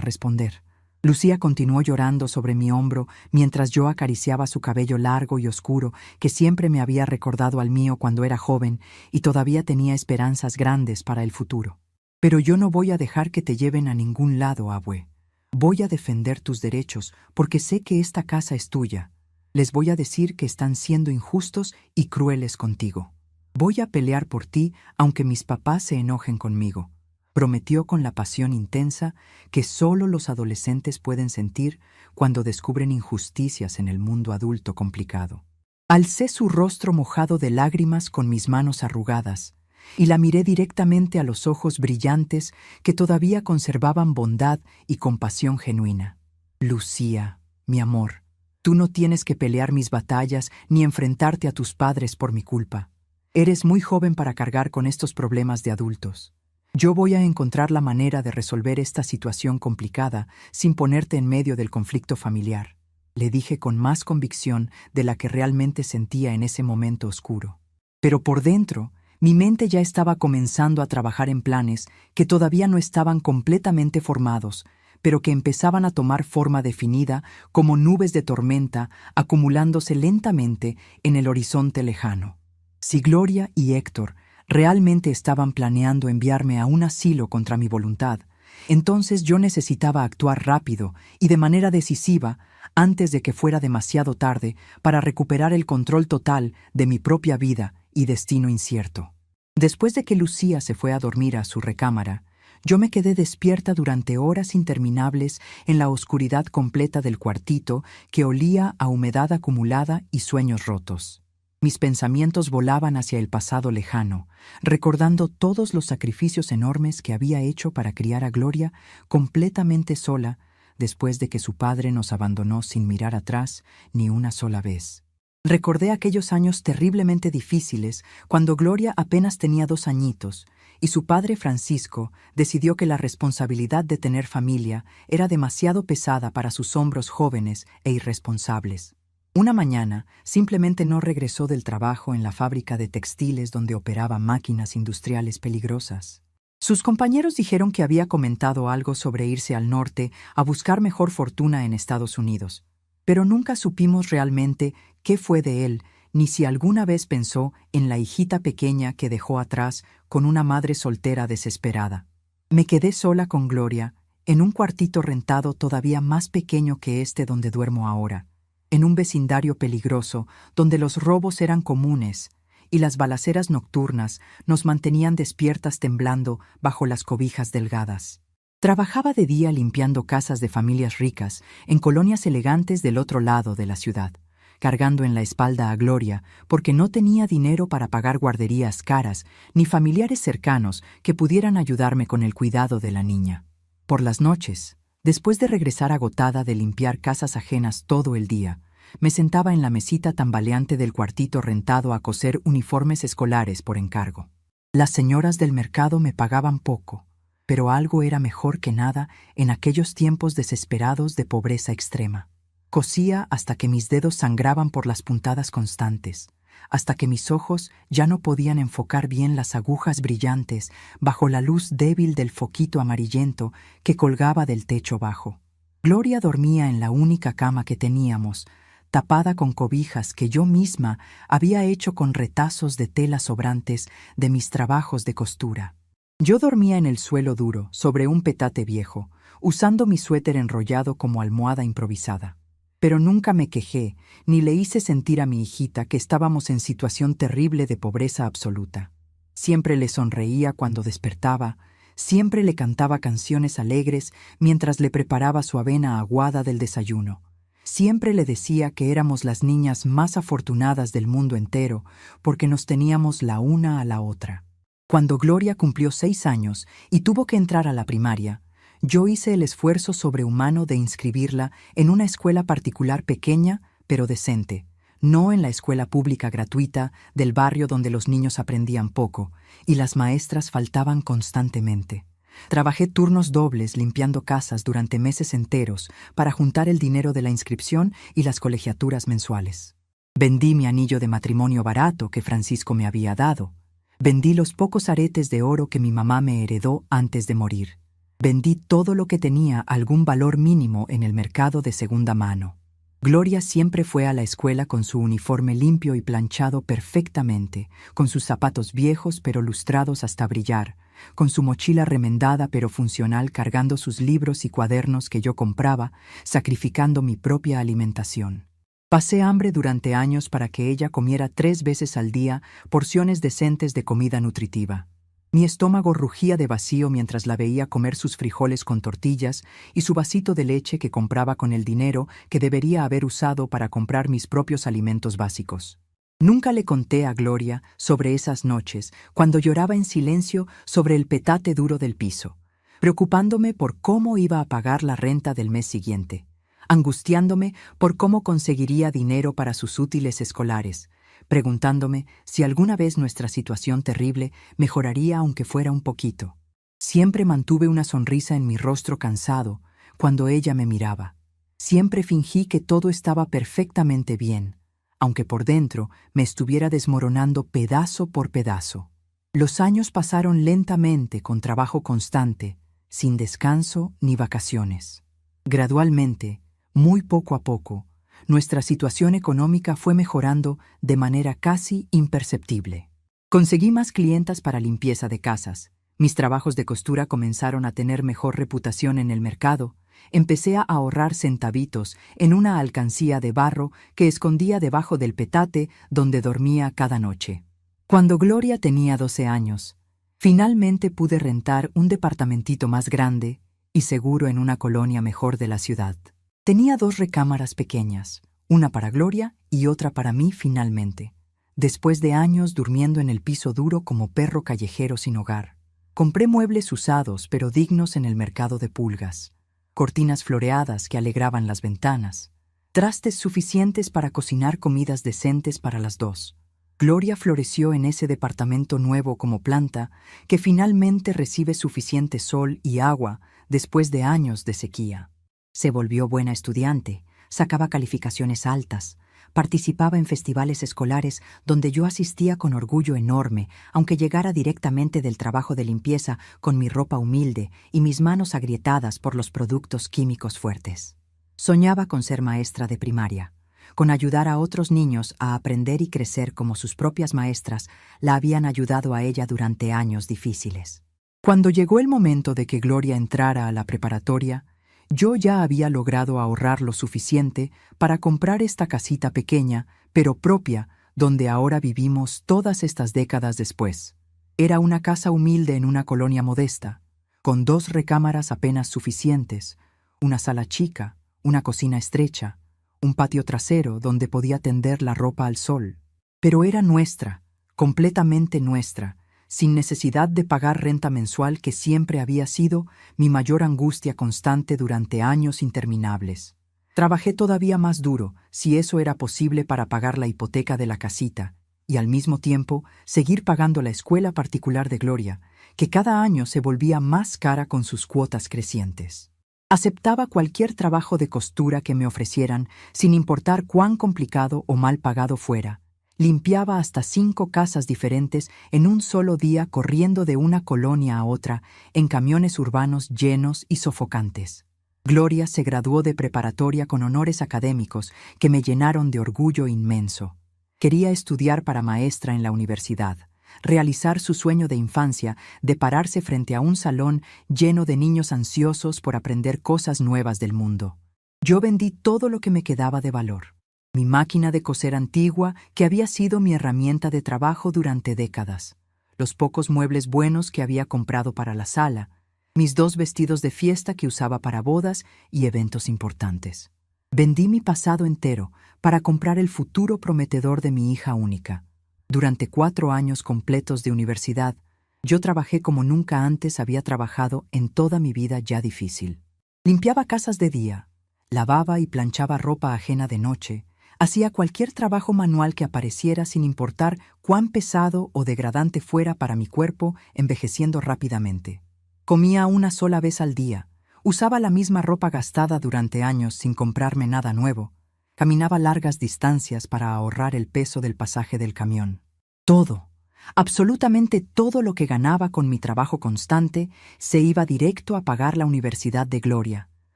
responder. Lucía continuó llorando sobre mi hombro mientras yo acariciaba su cabello largo y oscuro que siempre me había recordado al mío cuando era joven y todavía tenía esperanzas grandes para el futuro. «Pero yo no voy a dejar que te lleven a ningún lado, abue. Voy a defender tus derechos porque sé que esta casa es tuya. Les voy a decir que están siendo injustos y crueles contigo. Voy a pelear por ti aunque mis papás se enojen conmigo», prometió con la pasión intensa que solo los adolescentes pueden sentir cuando descubren injusticias en el mundo adulto complicado. Alcé su rostro mojado de lágrimas con mis manos arrugadas y la miré directamente a los ojos brillantes que todavía conservaban bondad y compasión genuina. «Lucía, mi amor, tú no tienes que pelear mis batallas ni enfrentarte a tus padres por mi culpa. Eres muy joven para cargar con estos problemas de adultos. Yo voy a encontrar la manera de resolver esta situación complicada sin ponerte en medio del conflicto familiar», le dije con más convicción de la que realmente sentía en ese momento oscuro. Pero por dentro, mi mente ya estaba comenzando a trabajar en planes que todavía no estaban completamente formados, pero que empezaban a tomar forma definida como nubes de tormenta acumulándose lentamente en el horizonte lejano. Si Gloria y Héctor realmente estaban planeando enviarme a un asilo contra mi voluntad, entonces yo necesitaba actuar rápido y de manera decisiva antes de que fuera demasiado tarde para recuperar el control total de mi propia vida y destino incierto. Después de que Lucía se fue a dormir a su recámara, yo me quedé despierta durante horas interminables en la oscuridad completa del cuartito que olía a humedad acumulada y sueños rotos. Mis pensamientos volaban hacia el pasado lejano, recordando todos los sacrificios enormes que había hecho para criar a Gloria completamente sola después de que su padre nos abandonó sin mirar atrás ni una sola vez. Recordé aquellos años terriblemente difíciles cuando Gloria apenas tenía 2 añitos y su padre Francisco decidió que la responsabilidad de tener familia era demasiado pesada para sus hombros jóvenes e irresponsables. Una mañana simplemente no regresó del trabajo en la fábrica de textiles donde operaba máquinas industriales peligrosas. Sus compañeros dijeron que había comentado algo sobre irse al norte a buscar mejor fortuna en Estados Unidos, pero nunca supimos realmente qué fue de él, ni si alguna vez pensó en la hijita pequeña que dejó atrás con una madre soltera desesperada. Me quedé sola con Gloria, en un cuartito rentado todavía más pequeño que este donde duermo ahora, en un vecindario peligroso donde los robos eran comunes y las balaceras nocturnas nos mantenían despiertas temblando bajo las cobijas delgadas. Trabajaba de día limpiando casas de familias ricas en colonias elegantes del otro lado de la ciudad, cargando en la espalda a Gloria porque no tenía dinero para pagar guarderías caras ni familiares cercanos que pudieran ayudarme con el cuidado de la niña. Por las noches, después de regresar agotada de limpiar casas ajenas todo el día, me sentaba en la mesita tambaleante del cuartito rentado a coser uniformes escolares por encargo. Las señoras del mercado me pagaban poco, pero algo era mejor que nada en aquellos tiempos desesperados de pobreza extrema. Cosía hasta que mis dedos sangraban por las puntadas constantes, hasta que mis ojos ya no podían enfocar bien las agujas brillantes bajo la luz débil del foquito amarillento que colgaba del techo bajo. Gloria dormía en la única cama que teníamos, tapada con cobijas que yo misma había hecho con retazos de tela sobrantes de mis trabajos de costura. Yo dormía en el suelo duro, sobre un petate viejo, usando mi suéter enrollado como almohada improvisada. Pero nunca me quejé, ni le hice sentir a mi hijita que estábamos en situación terrible de pobreza absoluta. Siempre le sonreía cuando despertaba, siempre le cantaba canciones alegres mientras le preparaba su avena aguada del desayuno. Siempre le decía que éramos las niñas más afortunadas del mundo entero porque nos teníamos la una a la otra. Cuando Gloria cumplió 6 años y tuvo que entrar a la primaria, yo hice el esfuerzo sobrehumano de inscribirla en una escuela particular pequeña, pero decente, no en la escuela pública gratuita del barrio donde los niños aprendían poco y las maestras faltaban constantemente. Trabajé turnos dobles limpiando casas durante meses enteros para juntar el dinero de la inscripción y las colegiaturas mensuales. Vendí mi anillo de matrimonio barato que Francisco me había dado. Vendí los pocos aretes de oro que mi mamá me heredó antes de morir. Vendí todo lo que tenía algún valor mínimo en el mercado de segunda mano. Gloria siempre fue a la escuela con su uniforme limpio y planchado perfectamente, con sus zapatos viejos pero lustrados hasta brillar, con su mochila remendada pero funcional cargando sus libros y cuadernos que yo compraba, sacrificando mi propia alimentación. Pasé hambre durante años para que ella comiera 3 veces al día porciones decentes de comida nutritiva. Mi estómago rugía de vacío mientras la veía comer sus frijoles con tortillas y su vasito de leche que compraba con el dinero que debería haber usado para comprar mis propios alimentos básicos. Nunca le conté a Gloria sobre esas noches cuando lloraba en silencio sobre el petate duro del piso, preocupándome por cómo iba a pagar la renta del mes siguiente, angustiándome por cómo conseguiría dinero para sus útiles escolares, preguntándome si alguna vez nuestra situación terrible mejoraría aunque fuera un poquito. Siempre mantuve una sonrisa en mi rostro cansado cuando ella me miraba. Siempre fingí que todo estaba perfectamente bien, aunque por dentro me estuviera desmoronando pedazo por pedazo. Los años pasaron lentamente con trabajo constante, sin descanso ni vacaciones. Gradualmente, muy poco a poco, nuestra situación económica fue mejorando de manera casi imperceptible. Conseguí más clientas para limpieza de casas. Mis trabajos de costura comenzaron a tener mejor reputación en el mercado. Empecé a ahorrar centavitos en una alcancía de barro que escondía debajo del petate donde dormía cada noche. Cuando Gloria tenía 12 años, finalmente pude rentar un departamentito más grande y seguro en una colonia mejor de la ciudad. Tenía 2 recámaras pequeñas, una para Gloria y otra para mí finalmente, después de años durmiendo en el piso duro como perro callejero sin hogar. Compré muebles usados pero dignos en el mercado de pulgas, cortinas floreadas que alegraban las ventanas, trastes suficientes para cocinar comidas decentes para las 2. Gloria floreció en ese departamento nuevo como planta que finalmente recibe suficiente sol y agua después de años de sequía. Se volvió buena estudiante, sacaba calificaciones altas, participaba en festivales escolares donde yo asistía con orgullo enorme, aunque llegara directamente del trabajo de limpieza con mi ropa humilde y mis manos agrietadas por los productos químicos fuertes. Soñaba con ser maestra de primaria, con ayudar a otros niños a aprender y crecer como sus propias maestras la habían ayudado a ella durante años difíciles. Cuando llegó el momento de que Gloria entrara a la preparatoria, yo ya había logrado ahorrar lo suficiente para comprar esta casita pequeña, pero propia, donde ahora vivimos todas estas décadas después. Era una casa humilde en una colonia modesta, con 2 recámaras apenas suficientes, una sala chica, una cocina estrecha, un patio trasero donde podía tender la ropa al sol. Pero era nuestra, completamente nuestra, sin necesidad de pagar renta mensual que siempre había sido mi mayor angustia constante durante años interminables. Trabajé todavía más duro, si eso era posible, para pagar la hipoteca de la casita y al mismo tiempo seguir pagando la escuela particular de Gloria, que cada año se volvía más cara con sus cuotas crecientes. Aceptaba cualquier trabajo de costura que me ofrecieran, sin importar cuán complicado o mal pagado fuera. Limpiaba hasta 5 casas diferentes en un solo día, corriendo de una colonia a otra en camiones urbanos llenos y sofocantes. Gloria se graduó de preparatoria con honores académicos que me llenaron de orgullo inmenso. Quería estudiar para maestra en la universidad, realizar su sueño de infancia de pararse frente a un salón lleno de niños ansiosos por aprender cosas nuevas del mundo. Yo vendí todo lo que me quedaba de valor. Mi máquina de coser antigua, que había sido mi herramienta de trabajo durante décadas, los pocos muebles buenos que había comprado para la sala, mis 2 vestidos de fiesta que usaba para bodas y eventos importantes. Vendí mi pasado entero para comprar el futuro prometedor de mi hija única. Durante 4 años completos de universidad, yo trabajé como nunca antes había trabajado en toda mi vida ya difícil. Limpiaba casas de día, lavaba y planchaba ropa ajena de noche, hacía cualquier trabajo manual que apareciera sin importar cuán pesado o degradante fuera para mi cuerpo, envejeciendo rápidamente. Comía una sola vez al día, usaba la misma ropa gastada durante años sin comprarme nada nuevo, caminaba largas distancias para ahorrar el peso del pasaje del camión. Todo, absolutamente todo lo que ganaba con mi trabajo constante se iba directo a pagar la Universidad de Gloria,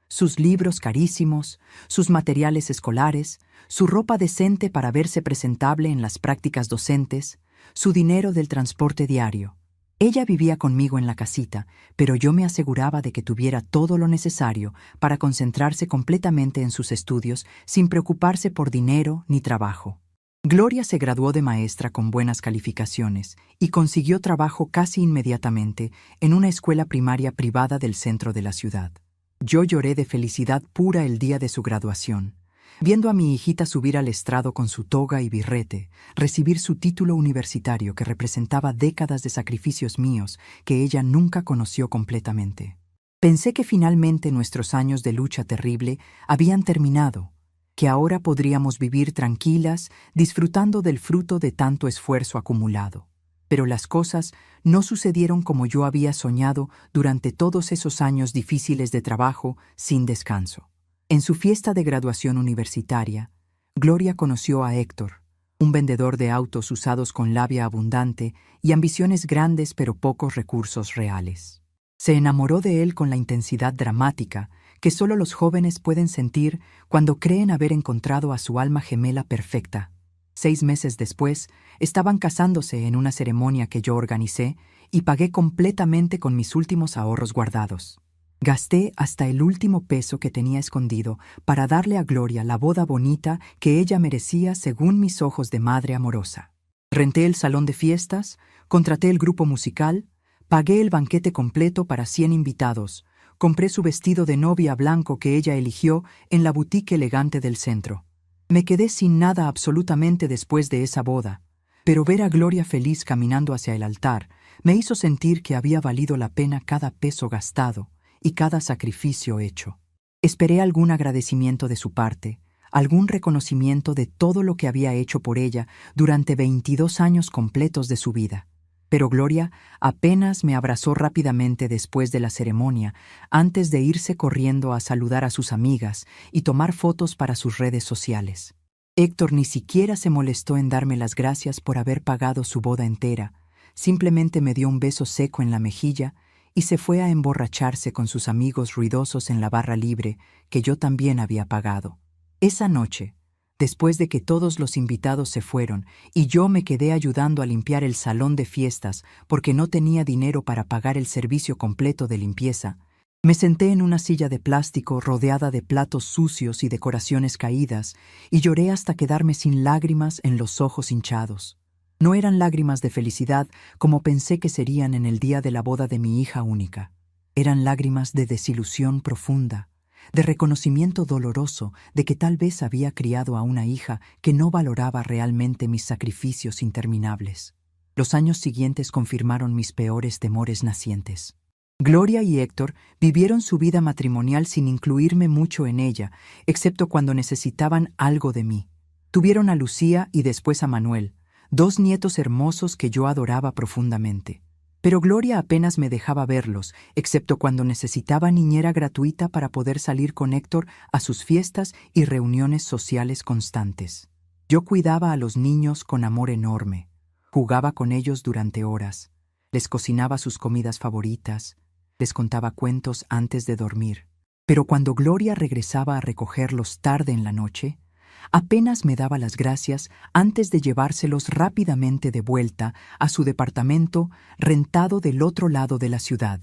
sus libros carísimos, sus materiales escolares, su ropa decente para verse presentable en las prácticas docentes, su dinero del transporte diario. Ella vivía conmigo en la casita, pero yo me aseguraba de que tuviera todo lo necesario para concentrarse completamente en sus estudios sin preocuparse por dinero ni trabajo. Gloria se graduó de maestra con buenas calificaciones y consiguió trabajo casi inmediatamente en una escuela primaria privada del centro de la ciudad. Yo lloré de felicidad pura el día de su graduación, viendo a mi hijita subir al estrado con su toga y birrete, recibir su título universitario que representaba décadas de sacrificios míos que ella nunca conoció completamente. Pensé que finalmente nuestros años de lucha terrible habían terminado, que ahora podríamos vivir tranquilas, disfrutando del fruto de tanto esfuerzo acumulado. Pero las cosas no sucedieron como yo había soñado durante todos esos años difíciles de trabajo sin descanso. En su fiesta de graduación universitaria, Gloria conoció a Héctor, un vendedor de autos usados con labia abundante y ambiciones grandes pero pocos recursos reales. Se enamoró de él con la intensidad dramática que solo los jóvenes pueden sentir cuando creen haber encontrado a su alma gemela perfecta. 6 meses después, estaban casándose en una ceremonia que yo organicé y pagué completamente con mis últimos ahorros guardados. Gasté hasta el último peso que tenía escondido para darle a Gloria la boda bonita que ella merecía según mis ojos de madre amorosa. Renté el salón de fiestas, contraté el grupo musical, pagué el banquete completo para 100 invitados, compré su vestido de novia blanco que ella eligió en la boutique elegante del centro. Me quedé sin nada absolutamente después de esa boda, pero ver a Gloria feliz caminando hacia el altar me hizo sentir que había valido la pena cada peso gastado y cada sacrificio hecho. Esperé algún agradecimiento de su parte, algún reconocimiento de todo lo que había hecho por ella durante 22 años completos de su vida. Pero Gloria apenas me abrazó rápidamente después de la ceremonia, antes de irse corriendo a saludar a sus amigas y tomar fotos para sus redes sociales. Héctor ni siquiera se molestó en darme las gracias por haber pagado su boda entera, simplemente me dio un beso seco en la mejilla y se fue a emborracharse con sus amigos ruidosos en la barra libre que yo también había pagado. Esa noche, después de que todos los invitados se fueron y yo me quedé ayudando a limpiar el salón de fiestas porque no tenía dinero para pagar el servicio completo de limpieza, me senté en una silla de plástico rodeada de platos sucios y decoraciones caídas y lloré hasta quedarme sin lágrimas en los ojos hinchados. No eran lágrimas de felicidad como pensé que serían en el día de la boda de mi hija única. Eran lágrimas de desilusión profunda, de reconocimiento doloroso de que tal vez había criado a una hija que no valoraba realmente mis sacrificios interminables. Los años siguientes confirmaron mis peores temores nacientes. Gloria y Héctor vivieron su vida matrimonial sin incluirme mucho en ella, excepto cuando necesitaban algo de mí. Tuvieron a Lucía y después a Manuel, 2 nietos hermosos que yo adoraba profundamente. Pero Gloria apenas me dejaba verlos, excepto cuando necesitaba niñera gratuita para poder salir con Héctor a sus fiestas y reuniones sociales constantes. Yo cuidaba a los niños con amor enorme, jugaba con ellos durante horas, les cocinaba sus comidas favoritas, les contaba cuentos antes de dormir. Pero cuando Gloria regresaba a recogerlos tarde en la noche, apenas me daba las gracias antes de llevárselos rápidamente de vuelta a su departamento rentado del otro lado de la ciudad.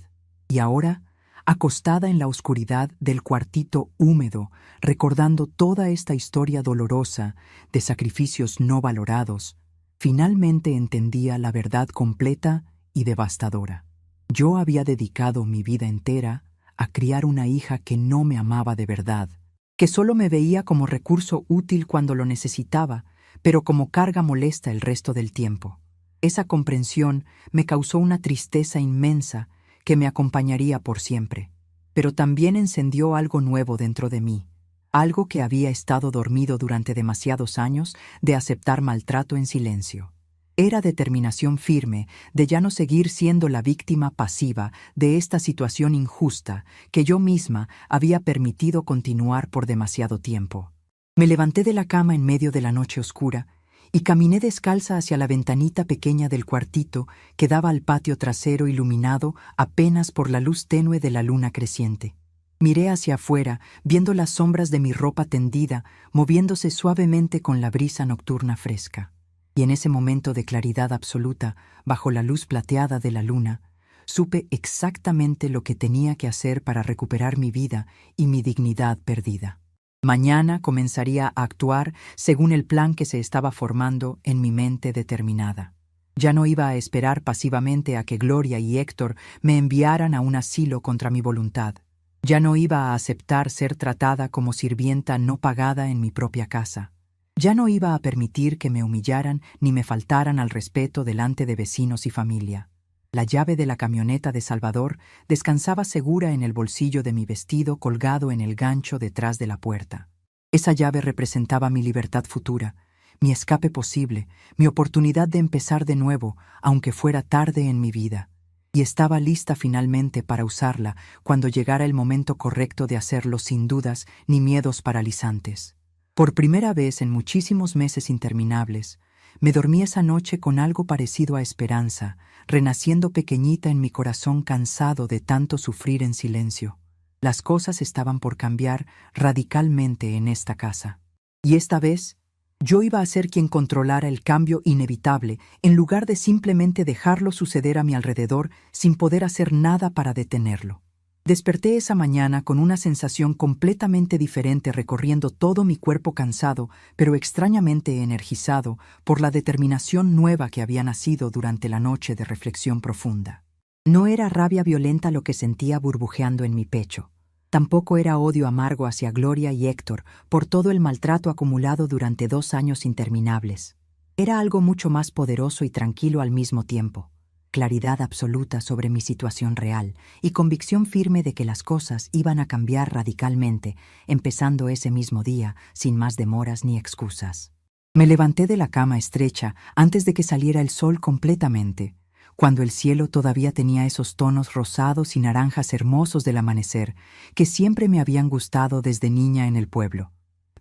Y ahora, acostada en la oscuridad del cuartito húmedo, recordando toda esta historia dolorosa de sacrificios no valorados, finalmente entendía la verdad completa y devastadora. Yo había dedicado mi vida entera a criar una hija que no me amaba de verdad, que solo me veía como recurso útil cuando lo necesitaba, pero como carga molesta el resto del tiempo. Esa comprensión me causó una tristeza inmensa que me acompañaría por siempre, pero también encendió algo nuevo dentro de mí, algo que había estado dormido durante demasiados años de aceptar maltrato en silencio. Era determinación firme de ya no seguir siendo la víctima pasiva de esta situación injusta que yo misma había permitido continuar por demasiado tiempo. Me levanté de la cama en medio de la noche oscura y caminé descalza hacia la ventanita pequeña del cuartito que daba al patio trasero iluminado apenas por la luz tenue de la luna creciente. Miré hacia afuera, viendo las sombras de mi ropa tendida moviéndose suavemente con la brisa nocturna fresca. Y en ese momento de claridad absoluta, bajo la luz plateada de la luna, supe exactamente lo que tenía que hacer para recuperar mi vida y mi dignidad perdida. Mañana comenzaría a actuar según el plan que se estaba formando en mi mente determinada. Ya no iba a esperar pasivamente a que Gloria y Héctor me enviaran a un asilo contra mi voluntad. Ya no iba a aceptar ser tratada como sirvienta no pagada en mi propia casa. Ya no iba a permitir que me humillaran ni me faltaran al respeto delante de vecinos y familia. La llave de la camioneta de Salvador descansaba segura en el bolsillo de mi vestido colgado en el gancho detrás de la puerta. Esa llave representaba mi libertad futura, mi escape posible, mi oportunidad de empezar de nuevo, aunque fuera tarde en mi vida. Y estaba lista finalmente para usarla cuando llegara el momento correcto de hacerlo sin dudas ni miedos paralizantes. Por primera vez en muchísimos meses interminables, me dormí esa noche con algo parecido a esperanza, renaciendo pequeñita en mi corazón cansado de tanto sufrir en silencio. Las cosas estaban por cambiar radicalmente en esta casa. Y esta vez, yo iba a ser quien controlara el cambio inevitable, en lugar de simplemente dejarlo suceder a mi alrededor sin poder hacer nada para detenerlo. Desperté esa mañana con una sensación completamente diferente recorriendo todo mi cuerpo cansado, pero extrañamente energizado por la determinación nueva que había nacido durante la noche de reflexión profunda. No era rabia violenta lo que sentía burbujeando en mi pecho. Tampoco era odio amargo hacia Gloria y Héctor por todo el maltrato acumulado durante 2 años interminables. Era algo mucho más poderoso y tranquilo al mismo tiempo. Claridad absoluta sobre mi situación real y convicción firme de que las cosas iban a cambiar radicalmente, empezando ese mismo día, sin más demoras ni excusas. Me levanté de la cama estrecha antes de que saliera el sol completamente, cuando el cielo todavía tenía esos tonos rosados y naranjas hermosos del amanecer que siempre me habían gustado desde niña en el pueblo.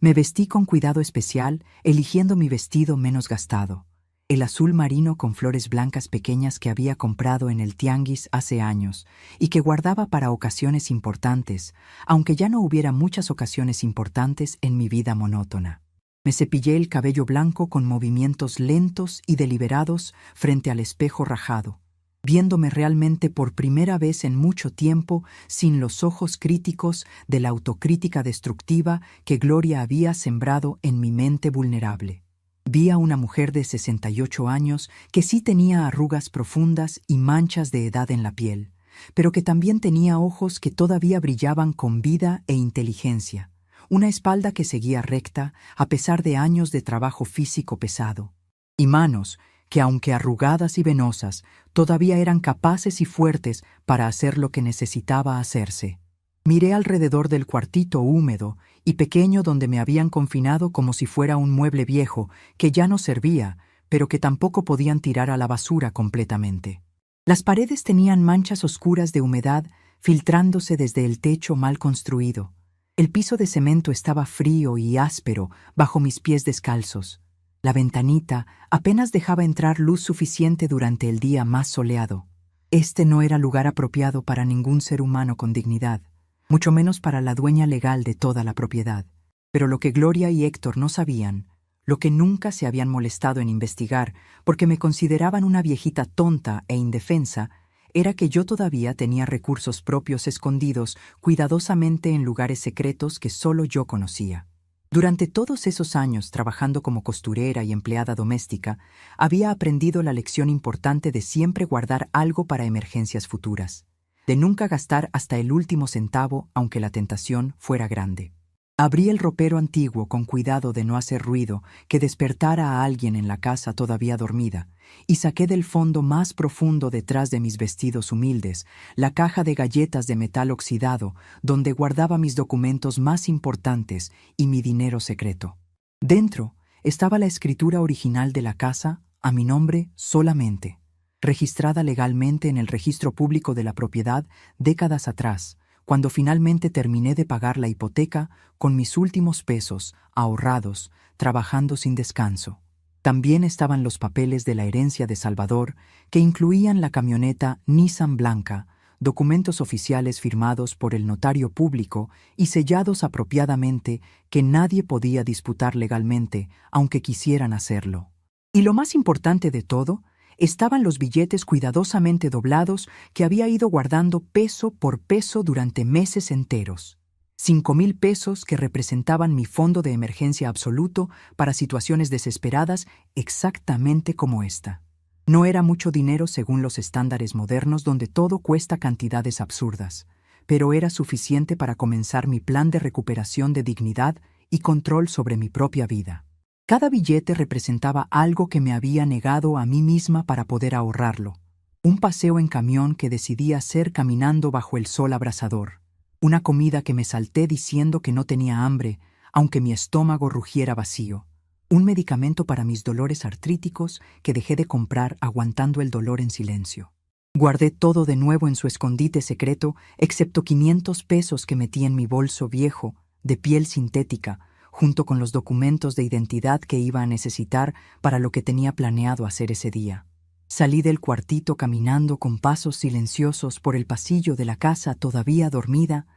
Me vestí con cuidado especial, eligiendo mi vestido menos gastado, el azul marino con flores blancas pequeñas que había comprado en el tianguis hace años y que guardaba para ocasiones importantes, aunque ya no hubiera muchas ocasiones importantes en mi vida monótona. Me cepillé el cabello blanco con movimientos lentos y deliberados frente al espejo rajado, viéndome realmente por primera vez en mucho tiempo sin los ojos críticos de la autocrítica destructiva que Gloria había sembrado en mi mente vulnerable. Vi a una mujer de 68 años que sí tenía arrugas profundas y manchas de edad en la piel, pero que también tenía ojos que todavía brillaban con vida e inteligencia, una espalda que seguía recta a pesar de años de trabajo físico pesado, y manos que, aunque arrugadas y venosas, todavía eran capaces y fuertes para hacer lo que necesitaba hacerse. Miré alrededor del cuartito húmedo y pequeño donde me habían confinado como si fuera un mueble viejo que ya no servía, pero que tampoco podían tirar a la basura completamente. Las paredes tenían manchas oscuras de humedad filtrándose desde el techo mal construido. El piso de cemento estaba frío y áspero bajo mis pies descalzos. La ventanita apenas dejaba entrar luz suficiente durante el día más soleado. Este no era lugar apropiado para ningún ser humano con dignidad, mucho menos para la dueña legal de toda la propiedad. Pero lo que Gloria y Héctor no sabían, lo que nunca se habían molestado en investigar porque me consideraban una viejita tonta e indefensa, era que yo todavía tenía recursos propios escondidos cuidadosamente en lugares secretos que solo yo conocía. Durante todos esos años trabajando como costurera y empleada doméstica, había aprendido la lección importante de siempre guardar algo para emergencias futuras, de nunca gastar hasta el último centavo aunque la tentación fuera grande. Abrí el ropero antiguo con cuidado de no hacer ruido que despertara a alguien en la casa todavía dormida, y saqué del fondo más profundo detrás de mis vestidos humildes la caja de galletas de metal oxidado donde guardaba mis documentos más importantes y mi dinero secreto. Dentro estaba la escritura original de la casa a mi nombre solamente, registrada legalmente en el registro público de la propiedad décadas atrás, cuando finalmente terminé de pagar la hipoteca con mis últimos pesos, ahorrados, trabajando sin descanso. También estaban los papeles de la herencia de Salvador, que incluían la camioneta Nissan blanca, documentos oficiales firmados por el notario público y sellados apropiadamente que nadie podía disputar legalmente, aunque quisieran hacerlo. Y lo más importante de todo, estaban los billetes cuidadosamente doblados que había ido guardando peso por peso durante meses enteros. 5,000 pesos que representaban mi fondo de emergencia absoluto para situaciones desesperadas exactamente como esta. No era mucho dinero según los estándares modernos donde todo cuesta cantidades absurdas, pero era suficiente para comenzar mi plan de recuperación de dignidad y control sobre mi propia vida. Cada billete representaba algo que me había negado a mí misma para poder ahorrarlo. Un paseo en camión que decidí hacer caminando bajo el sol abrasador. Una comida que me salté diciendo que no tenía hambre, aunque mi estómago rugiera vacío. Un medicamento para mis dolores artríticos que dejé de comprar aguantando el dolor en silencio. Guardé todo de nuevo en su escondite secreto, excepto 500 pesos que metí en mi bolso viejo, de piel sintética, junto con los documentos de identidad que iba a necesitar para lo que tenía planeado hacer ese día. Salí del cuartito caminando con pasos silenciosos por el pasillo de la casa todavía dormida.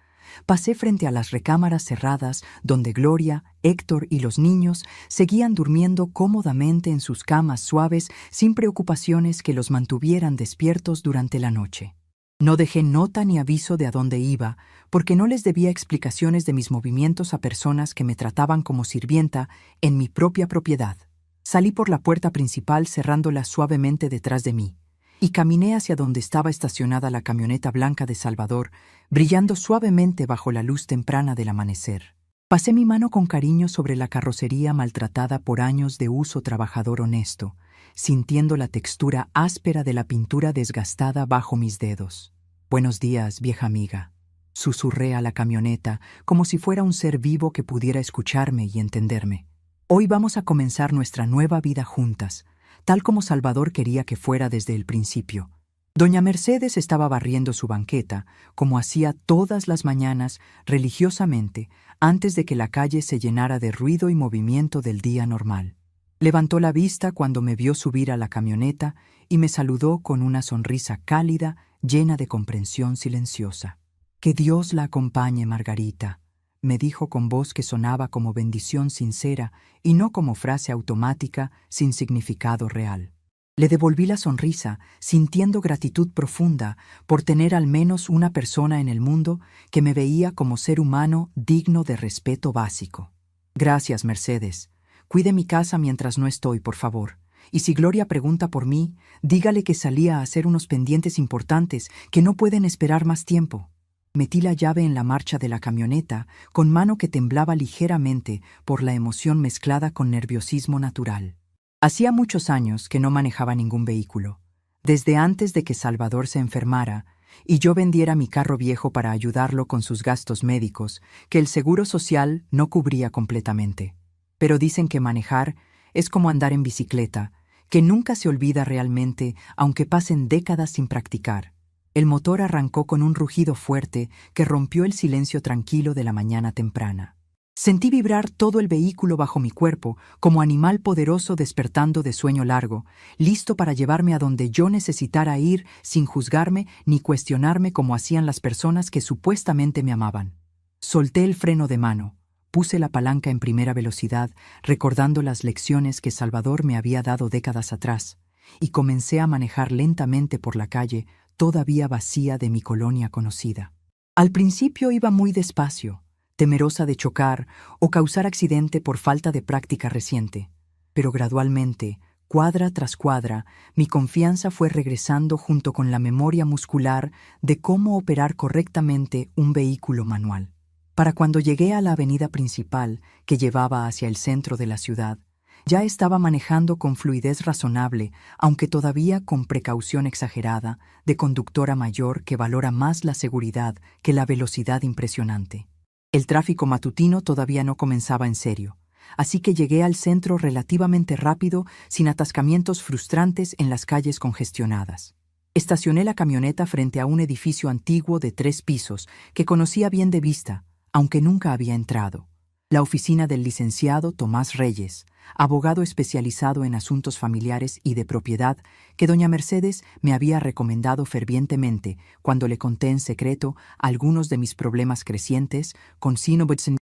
Pasé frente a las recámaras cerradas donde Gloria, Héctor y los niños seguían durmiendo cómodamente en sus camas suaves sin preocupaciones que los mantuvieran despiertos durante la noche. No dejé nota ni aviso de a dónde iba, porque no les debía explicaciones de mis movimientos a personas que me trataban como sirvienta en mi propia propiedad. Salí por la puerta principal cerrándola suavemente detrás de mí, y caminé hacia donde estaba estacionada la camioneta blanca de Salvador, brillando suavemente bajo la luz temprana del amanecer. Pasé mi mano con cariño sobre la carrocería maltratada por años de uso trabajador honesto, sintiendo la textura áspera de la pintura desgastada bajo mis dedos. «Buenos días, vieja amiga», susurré a la camioneta como si fuera un ser vivo que pudiera escucharme y entenderme. «Hoy vamos a comenzar nuestra nueva vida juntas, tal como Salvador quería que fuera desde el principio». Doña Mercedes estaba barriendo su banqueta, como hacía todas las mañanas, religiosamente, antes de que la calle se llenara de ruido y movimiento del día normal. Levantó la vista cuando me vio subir a la camioneta y me saludó con una sonrisa cálida, llena de comprensión silenciosa. «Que Dios la acompañe, Margarita», me dijo con voz que sonaba como bendición sincera y no como frase automática sin significado real. Le devolví la sonrisa, sintiendo gratitud profunda por tener al menos una persona en el mundo que me veía como ser humano digno de respeto básico. «Gracias, Mercedes. Cuide mi casa mientras no estoy, por favor. Y si Gloria pregunta por mí, dígale que salí a hacer unos pendientes importantes que no pueden esperar más tiempo». Metí la llave en la marcha de la camioneta con mano que temblaba ligeramente por la emoción mezclada con nerviosismo natural. Hacía muchos años que no manejaba ningún vehículo, desde antes de que Salvador se enfermara y yo vendiera mi carro viejo para ayudarlo con sus gastos médicos, que el seguro social no cubría completamente. Pero dicen que manejar es como andar en bicicleta, que nunca se olvida realmente, aunque pasen décadas sin practicar. El motor arrancó con un rugido fuerte que rompió el silencio tranquilo de la mañana temprana. Sentí vibrar todo el vehículo bajo mi cuerpo, como animal poderoso despertando de sueño largo, listo para llevarme a donde yo necesitara ir sin juzgarme ni cuestionarme como hacían las personas que supuestamente me amaban. Solté el freno de mano, puse la palanca en primera velocidad, recordando las lecciones que Salvador me había dado décadas atrás, y comencé a manejar lentamente por la calle, todavía vacía de mi colonia conocida. Al principio iba muy despacio, temerosa de chocar o causar accidente por falta de práctica reciente. Pero gradualmente, cuadra tras cuadra, mi confianza fue regresando junto con la memoria muscular de cómo operar correctamente un vehículo manual. Para cuando llegué a la avenida principal que llevaba hacia el centro de la ciudad, ya estaba manejando con fluidez razonable, aunque todavía con precaución exagerada, de conductora mayor que valora más la seguridad que la velocidad impresionante. El tráfico matutino todavía no comenzaba en serio, así que llegué al centro relativamente rápido, sin atascamientos frustrantes en las calles congestionadas. Estacioné la camioneta frente a un edificio antiguo de 3 pisos que conocía bien de vista, aunque nunca había entrado. La oficina del licenciado Tomás Reyes, abogado especializado en asuntos familiares y de propiedad, que doña Mercedes me había recomendado fervientemente cuando le conté en secreto algunos de mis problemas crecientes con Sinobotsen,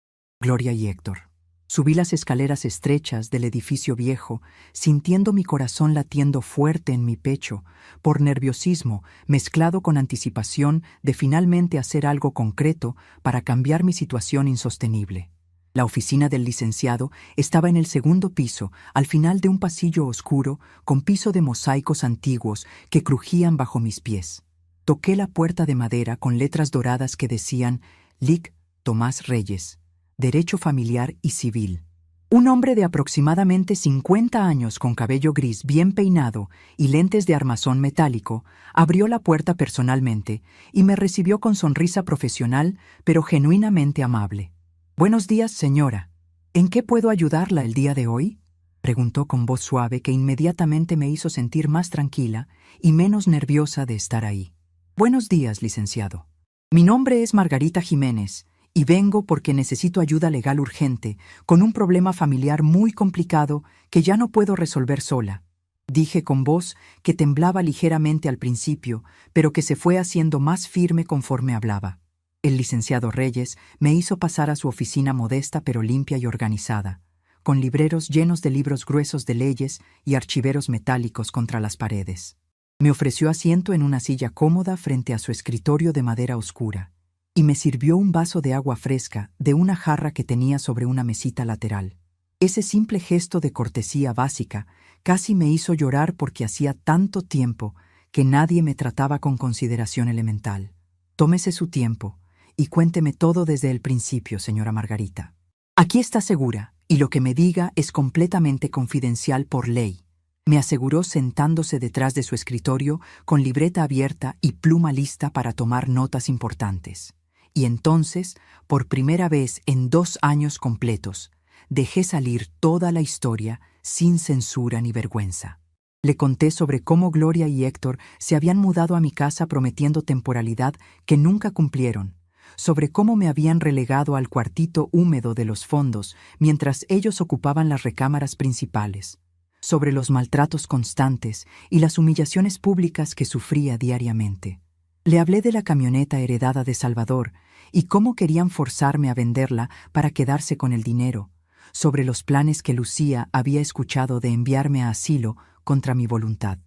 Gloria y Héctor. Subí las escaleras estrechas del edificio viejo, sintiendo mi corazón latiendo fuerte en mi pecho, por nerviosismo mezclado con anticipación de finalmente hacer algo concreto para cambiar mi situación insostenible. La oficina del licenciado estaba en el 2º piso, al final de un pasillo oscuro, con piso de mosaicos antiguos que crujían bajo mis pies. Toqué la puerta de madera con letras doradas que decían Lic. Tomás Reyes, Derecho Familiar y Civil. Un hombre de aproximadamente 50 años con cabello gris bien peinado y lentes de armazón metálico abrió la puerta personalmente y me recibió con sonrisa profesional pero genuinamente amable. «Buenos días, señora. ¿En qué puedo ayudarla el día de hoy?», preguntó con voz suave que inmediatamente me hizo sentir más tranquila y menos nerviosa de estar ahí. «Buenos días, licenciado. Mi nombre es Margarita Jiménez y vengo porque necesito ayuda legal urgente con un problema familiar muy complicado que ya no puedo resolver sola», dije con voz que temblaba ligeramente al principio, pero que se fue haciendo más firme conforme hablaba. El licenciado Reyes me hizo pasar a su oficina modesta pero limpia y organizada, con libreros llenos de libros gruesos de leyes y archiveros metálicos contra las paredes. Me ofreció asiento en una silla cómoda frente a su escritorio de madera oscura y me sirvió un vaso de agua fresca de una jarra que tenía sobre una mesita lateral. Ese simple gesto de cortesía básica casi me hizo llorar porque hacía tanto tiempo que nadie me trataba con consideración elemental. Tómese su tiempo y cuénteme todo desde el principio, señora Margarita. Aquí está segura, y lo que me diga es completamente confidencial por ley, me aseguró sentándose detrás de su escritorio con libreta abierta y pluma lista para tomar notas importantes. Y entonces, por primera vez en 2 años completos, dejé salir toda la historia sin censura ni vergüenza. Le conté sobre cómo Gloria y Héctor se habían mudado a mi casa prometiendo temporalidad que nunca cumplieron, sobre cómo me habían relegado al cuartito húmedo de los fondos mientras ellos ocupaban las recámaras principales, sobre los maltratos constantes y las humillaciones públicas que sufría diariamente. Le hablé de la camioneta heredada de Salvador y cómo querían forzarme a venderla para quedarse con el dinero, sobre los planes que Lucía había escuchado de enviarme a asilo contra mi voluntad.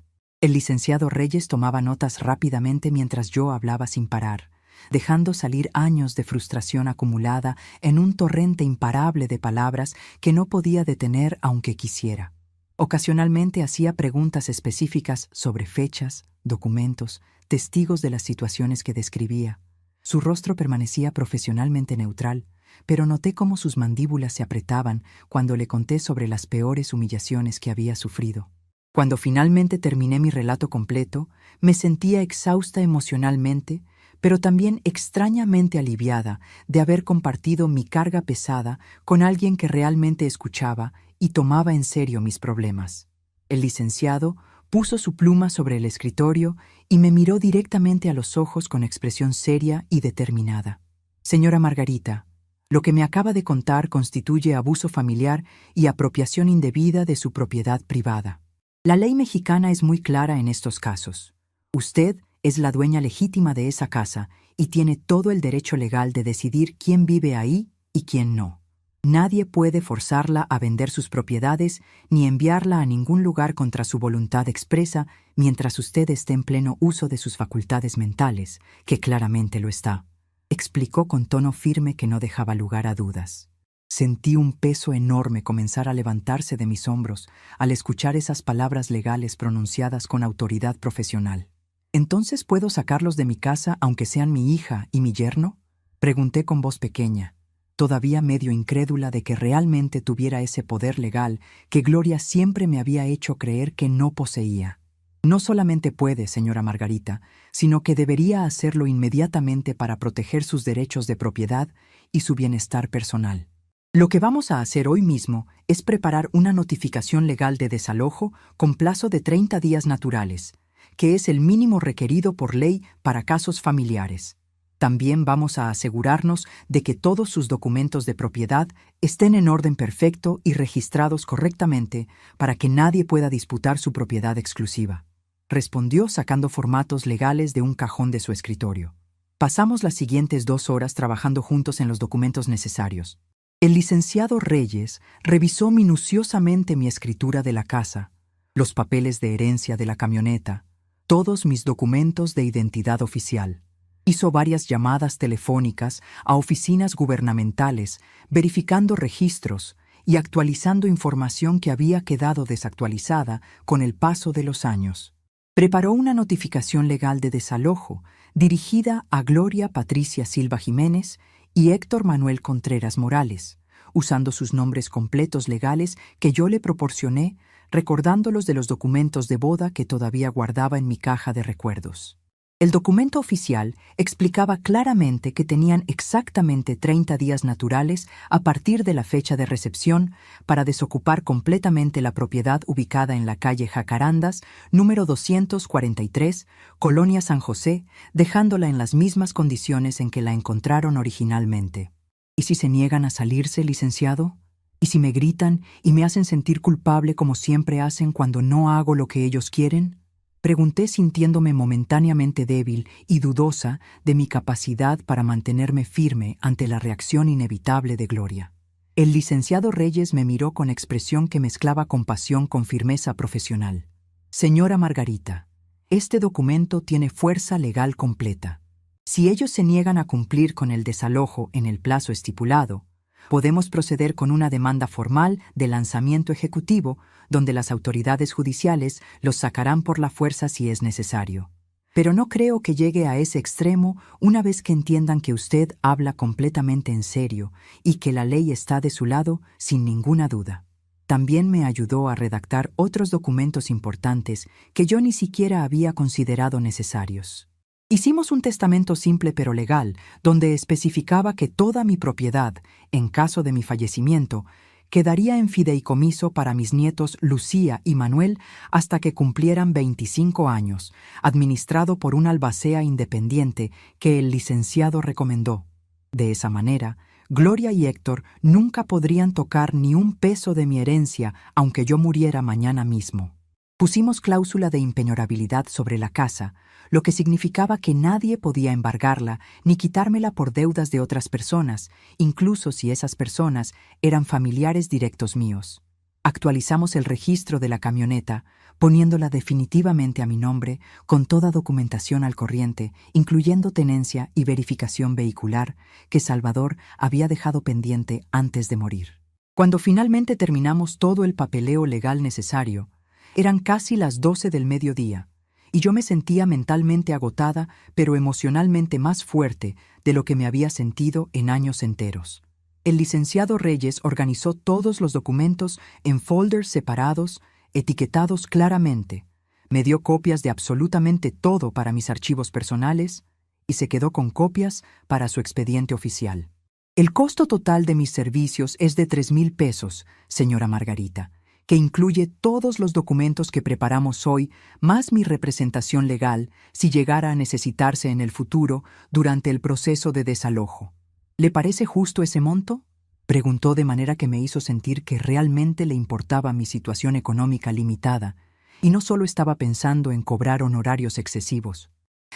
El licenciado Reyes tomaba notas rápidamente mientras yo hablaba sin parar, dejando salir años de frustración acumulada en un torrente imparable de palabras que no podía detener aunque quisiera. Ocasionalmente hacía preguntas específicas sobre fechas, documentos, testigos de las situaciones que describía. Su rostro permanecía profesionalmente neutral, pero noté cómo sus mandíbulas se apretaban cuando le conté sobre las peores humillaciones que había sufrido. Cuando finalmente terminé mi relato completo, me sentía exhausta emocionalmente, pero también extrañamente aliviada de haber compartido mi carga pesada con alguien que realmente escuchaba y tomaba en serio mis problemas. El licenciado puso su pluma sobre el escritorio y me miró directamente a los ojos con expresión seria y determinada. Señora Margarita, lo que me acaba de contar constituye abuso familiar y apropiación indebida de su propiedad privada. La ley mexicana es muy clara en estos casos. Usted es la dueña legítima de esa casa y tiene todo el derecho legal de decidir quién vive ahí y quién no. Nadie puede forzarla a vender sus propiedades ni enviarla a ningún lugar contra su voluntad expresa mientras usted esté en pleno uso de sus facultades mentales, que claramente lo está, explicó con tono firme que no dejaba lugar a dudas. Sentí un peso enorme comenzar a levantarse de mis hombros al escuchar esas palabras legales pronunciadas con autoridad profesional. ¿Entonces puedo sacarlos de mi casa aunque sean mi hija y mi yerno? Pregunté con voz pequeña, todavía medio incrédula de que realmente tuviera ese poder legal que Gloria siempre me había hecho creer que no poseía. No solamente puede, señora Margarita, sino que debería hacerlo inmediatamente para proteger sus derechos de propiedad y su bienestar personal. Lo que vamos a hacer hoy mismo es preparar una notificación legal de desalojo con plazo de 30 días naturales, que es el mínimo requerido por ley para casos familiares. También vamos a asegurarnos de que todos sus documentos de propiedad estén en orden perfecto y registrados correctamente para que nadie pueda disputar su propiedad exclusiva, respondió sacando formatos legales de un cajón de su escritorio. Pasamos las siguientes 2 horas trabajando juntos en los documentos necesarios. El licenciado Reyes revisó minuciosamente mi escritura de la casa, los papeles de herencia de la camioneta, todos mis documentos de identidad oficial. Hizo varias llamadas telefónicas a oficinas gubernamentales, verificando registros y actualizando información que había quedado desactualizada con el paso de los años. Preparó una notificación legal de desalojo dirigida a Gloria Patricia Silva Jiménez y Héctor Manuel Contreras Morales, usando sus nombres completos legales que yo le proporcioné, recordándolos de los documentos de boda que todavía guardaba en mi caja de recuerdos. El documento oficial explicaba claramente que tenían exactamente 30 días naturales a partir de la fecha de recepción para desocupar completamente la propiedad ubicada en la calle Jacarandas, número 243, Colonia San José, dejándola en las mismas condiciones en que la encontraron originalmente. ¿Y si se niegan a salirse, licenciado? ¿Y si me gritan y me hacen sentir culpable como siempre hacen cuando no hago lo que ellos quieren? Pregunté sintiéndome momentáneamente débil y dudosa de mi capacidad para mantenerme firme ante la reacción inevitable de Gloria. El licenciado Reyes me miró con expresión que mezclaba compasión con firmeza profesional. Señora Margarita, Este documento tiene fuerza legal completa. Si ellos se niegan a cumplir con el desalojo en el plazo estipulado, podemos proceder con una demanda formal de lanzamiento ejecutivo donde las autoridades judiciales los sacarán por la fuerza si es necesario. Pero no creo que llegue a ese extremo una vez que entiendan que usted habla completamente en serio y que la ley está de su lado sin ninguna duda. También me ayudó a redactar otros documentos importantes que yo ni siquiera había considerado necesarios. Hicimos un testamento simple pero legal, donde especificaba que toda mi propiedad, en caso de mi fallecimiento, quedaría en fideicomiso para mis nietos Lucía y Manuel hasta que cumplieran 25 años, administrado por un albacea independiente que el licenciado recomendó. De esa manera, Gloria y Héctor nunca podrían tocar ni un peso de mi herencia aunque yo muriera mañana mismo. Pusimos cláusula de impeñorabilidad sobre la casa, lo que significaba que nadie podía embargarla ni quitármela por deudas de otras personas, incluso si esas personas eran familiares directos míos. Actualizamos el registro de la camioneta, poniéndola definitivamente a mi nombre, con toda documentación al corriente, incluyendo tenencia y verificación vehicular, que Salvador había dejado pendiente antes de morir. Cuando finalmente terminamos todo el papeleo legal necesario, eran casi las 12 del mediodía, y yo me sentía mentalmente agotada, pero emocionalmente más fuerte de lo que me había sentido en años enteros. El licenciado Reyes organizó todos los documentos en folders separados, etiquetados claramente. Me dio copias de absolutamente todo para mis archivos personales y se quedó con copias para su expediente oficial. El costo total de mis servicios es de 3,000 pesos, señora Margarita, que incluye todos los documentos que preparamos hoy, más mi representación legal, si llegara a necesitarse en el futuro durante el proceso de desalojo. ¿Le parece justo ese monto?, preguntó de manera que me hizo sentir que realmente le importaba mi situación económica limitada, y no solo estaba pensando en cobrar honorarios excesivos.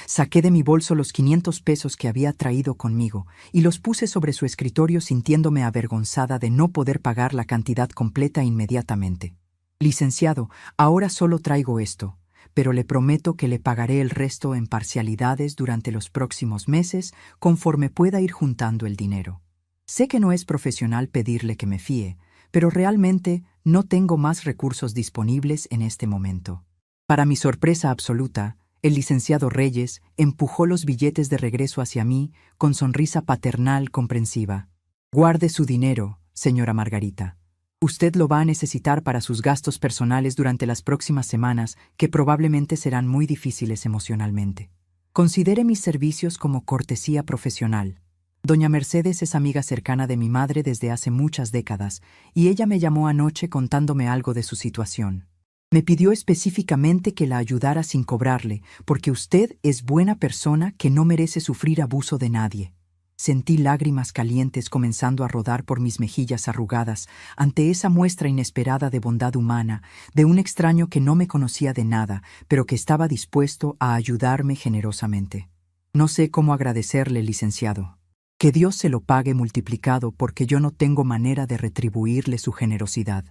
Saqué de mi bolso los 500 pesos que había traído conmigo y los puse sobre su escritorio sintiéndome avergonzada de no poder pagar la cantidad completa inmediatamente. Licenciado, ahora solo traigo esto, pero le prometo que le pagaré el resto en parcialidades durante los próximos meses conforme pueda ir juntando el dinero. Sé que no es profesional pedirle que me fíe, pero realmente no tengo más recursos disponibles en este momento. Para mi sorpresa absoluta, el licenciado Reyes empujó los billetes de regreso hacia mí con sonrisa paternal comprensiva. Guarde su dinero, señora Margarita. Usted lo va a necesitar para sus gastos personales durante las próximas semanas, que probablemente serán muy difíciles emocionalmente. Considere mis servicios como cortesía profesional. Doña Mercedes es amiga cercana de mi madre desde hace muchas décadas, y ella me llamó anoche contándome algo de su situación. Me pidió específicamente que la ayudara sin cobrarle, porque usted es buena persona que no merece sufrir abuso de nadie. Sentí lágrimas calientes comenzando a rodar por mis mejillas arrugadas ante esa muestra inesperada de bondad humana de un extraño que no me conocía de nada, pero que estaba dispuesto a ayudarme generosamente. No sé cómo agradecerle, licenciado. Que Dios se lo pague multiplicado porque yo no tengo manera de retribuirle su generosidad.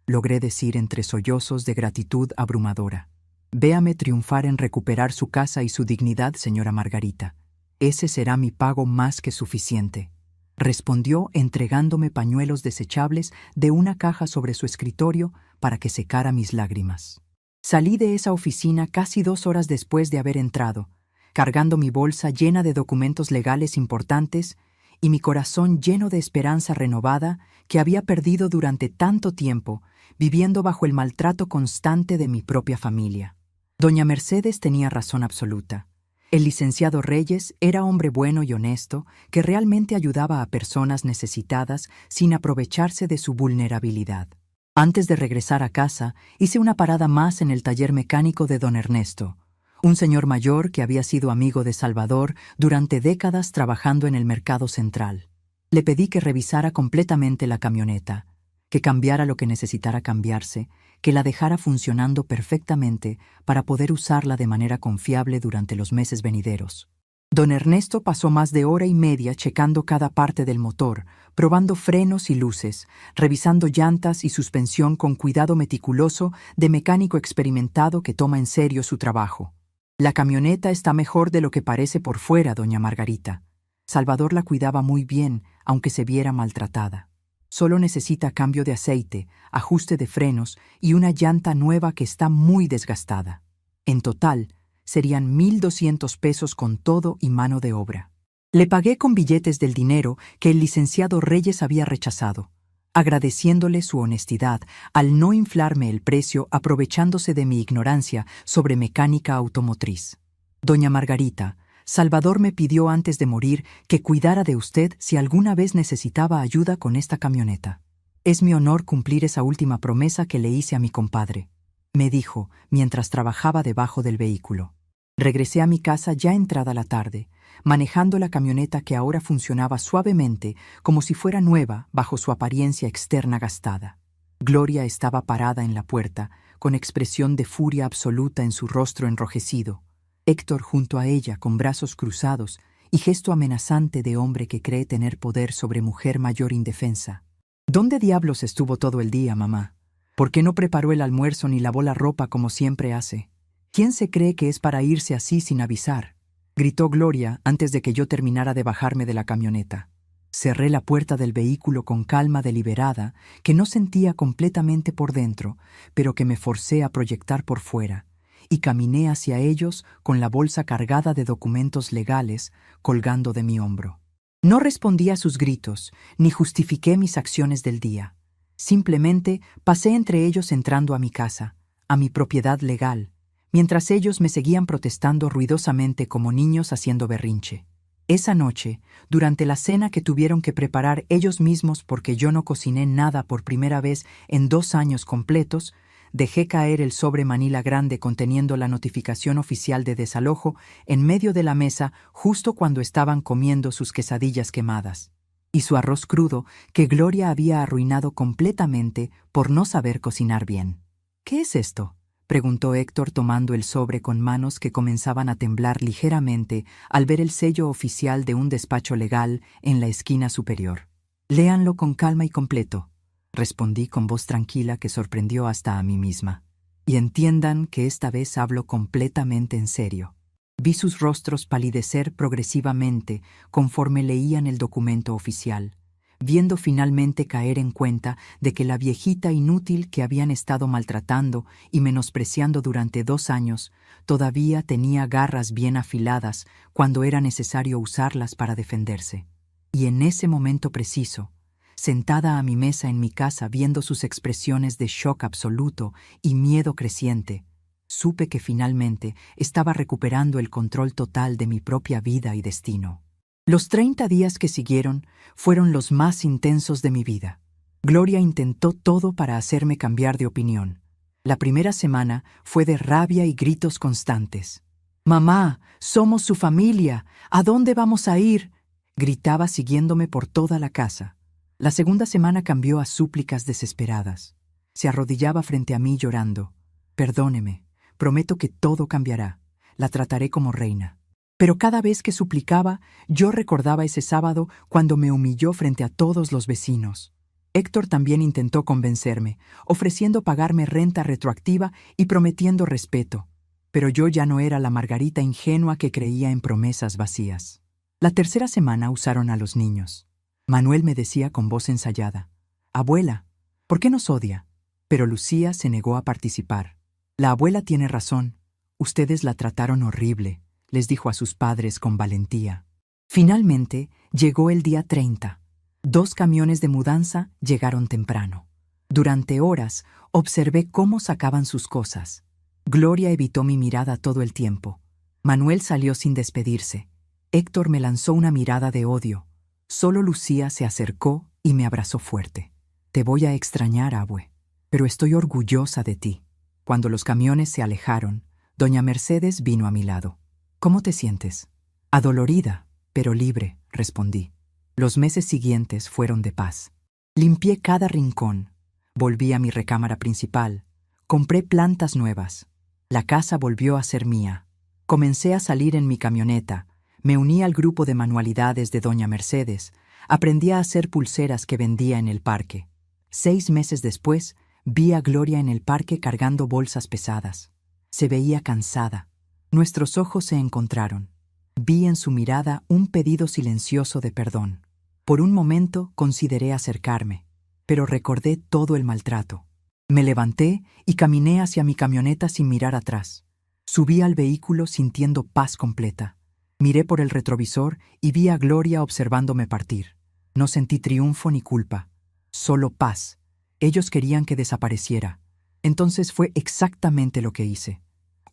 Logré decir entre sollozos de gratitud abrumadora. Véame triunfar en recuperar su casa y su dignidad, señora Margarita. Ese será mi pago más que suficiente. Respondió entregándome pañuelos desechables de una caja sobre su escritorio para que secara mis lágrimas. Salí de esa oficina casi 2 horas después de haber entrado, cargando mi bolsa llena de documentos legales importantes y mi corazón lleno de esperanza renovada que había perdido durante tanto tiempo, viviendo bajo el maltrato constante de mi propia familia. Doña Mercedes tenía razón absoluta. El licenciado Reyes era hombre bueno y honesto que realmente ayudaba a personas necesitadas sin aprovecharse de su vulnerabilidad. Antes de regresar a casa, hice una parada más en el taller mecánico de don Ernesto, un señor mayor que había sido amigo de Salvador durante décadas trabajando en el mercado central. Le pedí que revisara completamente la camioneta, que cambiara lo que necesitara cambiarse, que la dejara funcionando perfectamente para poder usarla de manera confiable durante los meses venideros. Don Ernesto pasó más de 1 hora y media checando cada parte del motor, probando frenos y luces, revisando llantas y suspensión con cuidado meticuloso de mecánico experimentado que toma en serio su trabajo. La camioneta está mejor de lo que parece por fuera, doña Margarita. Salvador la cuidaba muy bien, aunque se viera maltratada. Solo necesita cambio de aceite, ajuste de frenos y una llanta nueva que está muy desgastada. En total, serían 1,200 pesos con todo y mano de obra. Le pagué con billetes del dinero que el licenciado Reyes había rechazado, agradeciéndole su honestidad al no inflarme el precio aprovechándose de mi ignorancia sobre mecánica automotriz. Doña Margarita, Salvador me pidió antes de morir que cuidara de usted si alguna vez necesitaba ayuda con esta camioneta. Es mi honor cumplir esa última promesa que le hice a mi compadre, me dijo mientras trabajaba debajo del vehículo. Regresé a mi casa ya entrada la tarde, manejando la camioneta que ahora funcionaba suavemente como si fuera nueva bajo su apariencia externa gastada. Gloria estaba parada en la puerta, con expresión de furia absoluta en su rostro enrojecido. Héctor junto a ella con brazos cruzados y gesto amenazante de hombre que cree tener poder sobre mujer mayor indefensa. ¿Dónde diablos estuvo todo el día, mamá? ¿Por qué no preparó el almuerzo ni lavó la ropa como siempre hace? ¿Quién se cree que es para irse así sin avisar?, gritó Gloria antes de que yo terminara de bajarme de la camioneta. Cerré la puerta del vehículo con calma deliberada que no sentía completamente por dentro, pero que me forcé a proyectar por fuera, y caminé hacia ellos con la bolsa cargada de documentos legales colgando de mi hombro. No respondí a sus gritos, ni justifiqué mis acciones del día. Simplemente pasé entre ellos entrando a mi casa, a mi propiedad legal, mientras ellos me seguían protestando ruidosamente como niños haciendo berrinche. Esa noche, durante la cena que tuvieron que preparar ellos mismos porque yo no cociné nada por primera vez en 2 años completos, dejé caer el sobre manila grande conteniendo la notificación oficial de desalojo en medio de la mesa justo cuando estaban comiendo sus quesadillas quemadas y su arroz crudo que Gloria había arruinado completamente por no saber cocinar bien. ¿Qué es esto?, preguntó Héctor tomando el sobre con manos que comenzaban a temblar ligeramente al ver el sello oficial de un despacho legal en la esquina superior. Léanlo con calma y completo, respondí con voz tranquila que sorprendió hasta a mí misma. Y entiendan que esta vez hablo completamente en serio. Vi sus rostros palidecer progresivamente conforme leían el documento oficial, viendo finalmente caer en cuenta de que la viejita inútil que habían estado maltratando y menospreciando durante 2 años todavía tenía garras bien afiladas cuando era necesario usarlas para defenderse. Y en ese momento preciso, sentada a mi mesa en mi casa viendo sus expresiones de shock absoluto y miedo creciente, supe que finalmente estaba recuperando el control total de mi propia vida y destino. Los 30 días que siguieron fueron los más intensos de mi vida. Gloria intentó todo para hacerme cambiar de opinión. La primera semana fue de rabia y gritos constantes. «Mamá, somos su familia. ¿A dónde vamos a ir?», gritaba siguiéndome por toda la casa. La segunda semana cambió a súplicas desesperadas. Se arrodillaba frente a mí llorando. «Perdóneme, prometo que todo cambiará. La trataré como reina». Pero cada vez que suplicaba, yo recordaba ese sábado cuando me humilló frente a todos los vecinos. Héctor también intentó convencerme, ofreciendo pagarme renta retroactiva y prometiendo respeto. Pero yo ya no era la Margarita ingenua que creía en promesas vacías. La tercera semana usaron a los niños. Manuel me decía con voz ensayada: «Abuela, ¿por qué nos odia?». Pero Lucía se negó a participar. «La abuela tiene razón. Ustedes la trataron horrible», les dijo a sus padres con valentía. Finalmente, llegó el día 30. 2 camiones de mudanza llegaron temprano. Durante horas, observé cómo sacaban sus cosas. Gloria evitó mi mirada todo el tiempo. Manuel salió sin despedirse. Héctor me lanzó una mirada de odio. Solo Lucía se acercó y me abrazó fuerte. «Te voy a extrañar, abue, pero estoy orgullosa de ti». Cuando los camiones se alejaron, doña Mercedes vino a mi lado. «¿Cómo te sientes?». «Adolorida, pero libre», respondí. Los meses siguientes fueron de paz. Limpié cada rincón. Volví a mi recámara principal. Compré plantas nuevas. La casa volvió a ser mía. Comencé a salir en mi camioneta. Me uní al grupo de manualidades de doña Mercedes. Aprendí a hacer pulseras que vendía en el parque. 6 meses después, vi a Gloria en el parque cargando bolsas pesadas. Se veía cansada. Nuestros ojos se encontraron. Vi en su mirada un pedido silencioso de perdón. Por un momento consideré acercarme, pero recordé todo el maltrato. Me levanté y caminé hacia mi camioneta sin mirar atrás. Subí al vehículo sintiendo paz completa. Miré por el retrovisor y vi a Gloria observándome partir. No sentí triunfo ni culpa, solo paz. Ellos querían que desapareciera. Entonces fue exactamente lo que hice.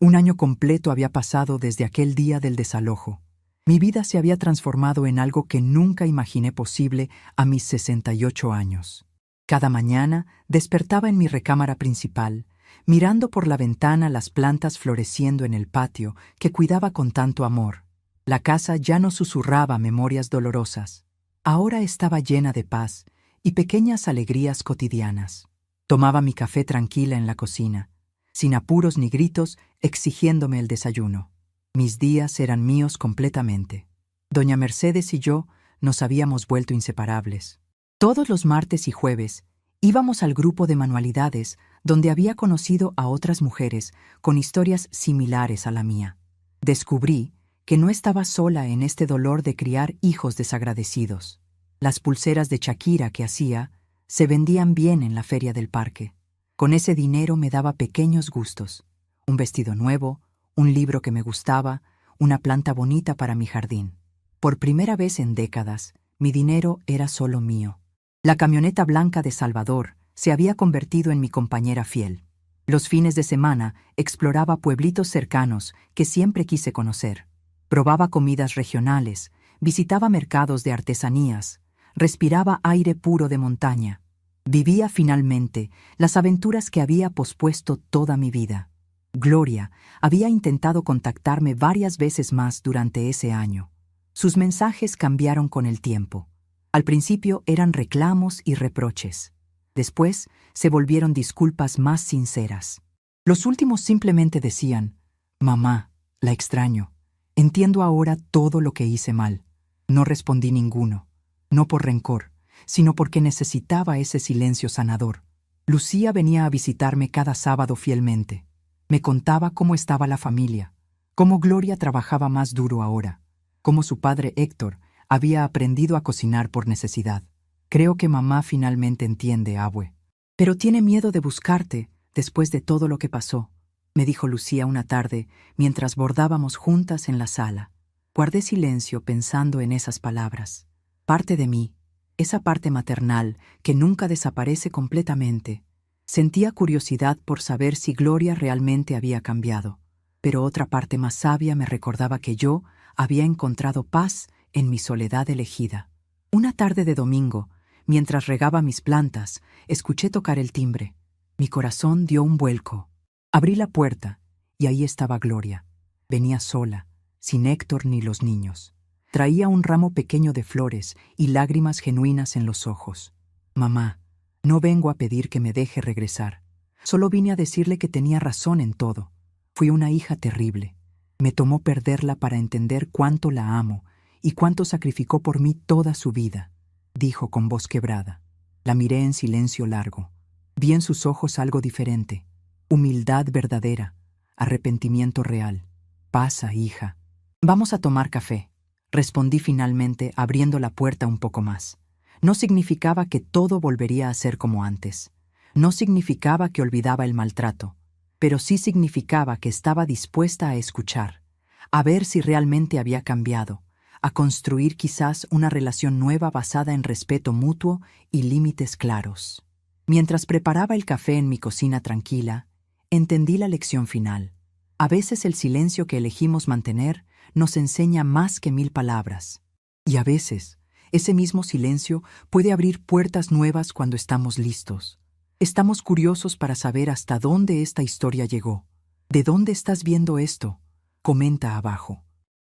Un año completo había pasado desde aquel día del desalojo. Mi vida se había transformado en algo que nunca imaginé posible a mis 68 años. Cada mañana despertaba en mi recámara principal, mirando por la ventana las plantas floreciendo en el patio que cuidaba con tanto amor. La casa ya no susurraba memorias dolorosas. Ahora estaba llena de paz y pequeñas alegrías cotidianas. Tomaba mi café tranquila en la cocina, sin apuros ni gritos, exigiéndome el desayuno. Mis días eran míos completamente. Doña Mercedes y yo nos habíamos vuelto inseparables. Todos los martes y jueves íbamos al grupo de manualidades donde había conocido a otras mujeres con historias similares a la mía. Descubrí que no estaba sola en este dolor de criar hijos desagradecidos. Las pulseras de Shakira que hacía se vendían bien en la feria del parque. Con ese dinero me daba pequeños gustos: un vestido nuevo, un libro que me gustaba, una planta bonita para mi jardín. Por primera vez en décadas, mi dinero era solo mío. La camioneta blanca de Salvador se había convertido en mi compañera fiel. Los fines de semana exploraba pueblitos cercanos que siempre quise conocer. Probaba comidas regionales, visitaba mercados de artesanías, respiraba aire puro de montaña. Vivía finalmente las aventuras que había pospuesto toda mi vida. Gloria había intentado contactarme varias veces más durante ese año. Sus mensajes cambiaron con el tiempo. Al principio eran reclamos y reproches. Después se volvieron disculpas más sinceras. Los últimos simplemente decían: «Mamá, la extraño. Entiendo ahora todo lo que hice mal». No respondí ninguno, no por rencor, sino porque necesitaba ese silencio sanador. Lucía venía a visitarme cada sábado fielmente. Me contaba cómo estaba la familia, cómo Gloria trabajaba más duro ahora, cómo su padre Héctor había aprendido a cocinar por necesidad. «Creo que mamá finalmente entiende, abue. Pero tiene miedo de buscarte después de todo lo que pasó», me dijo Lucía una tarde mientras bordábamos juntas en la sala. Guardé silencio pensando en esas palabras. Parte de mí, esa parte maternal que nunca desaparece completamente, sentía curiosidad por saber si Gloria realmente había cambiado, pero otra parte más sabia me recordaba que yo había encontrado paz en mi soledad elegida. Una tarde de domingo, mientras regaba mis plantas, escuché tocar el timbre. Mi corazón dio un vuelco. Abrí la puerta y ahí estaba Gloria. Venía sola, sin Héctor ni los niños. Traía un ramo pequeño de flores y lágrimas genuinas en los ojos. «Mamá, no vengo a pedir que me deje regresar. Solo vine a decirle que tenía razón en todo. Fui una hija terrible. Me tomó perderla para entender cuánto la amo y cuánto sacrificó por mí toda su vida», dijo con voz quebrada. La miré en silencio largo. Vi en sus ojos algo diferente: humildad verdadera, arrepentimiento real. «Pasa, hija. Vamos a tomar café», respondí finalmente, abriendo la puerta un poco más. No significaba que todo volvería a ser como antes. No significaba que olvidaba el maltrato, pero sí significaba que estaba dispuesta a escuchar, a ver si realmente había cambiado, a construir quizás una relación nueva basada en respeto mutuo y límites claros. Mientras preparaba el café en mi cocina tranquila, entendí la lección final. A veces el silencio que elegimos mantener nos enseña más que 1000 palabras. Y a veces, ese mismo silencio puede abrir puertas nuevas cuando estamos listos. Estamos curiosos para saber hasta dónde esta historia llegó. ¿De dónde estás viendo esto? Comenta abajo.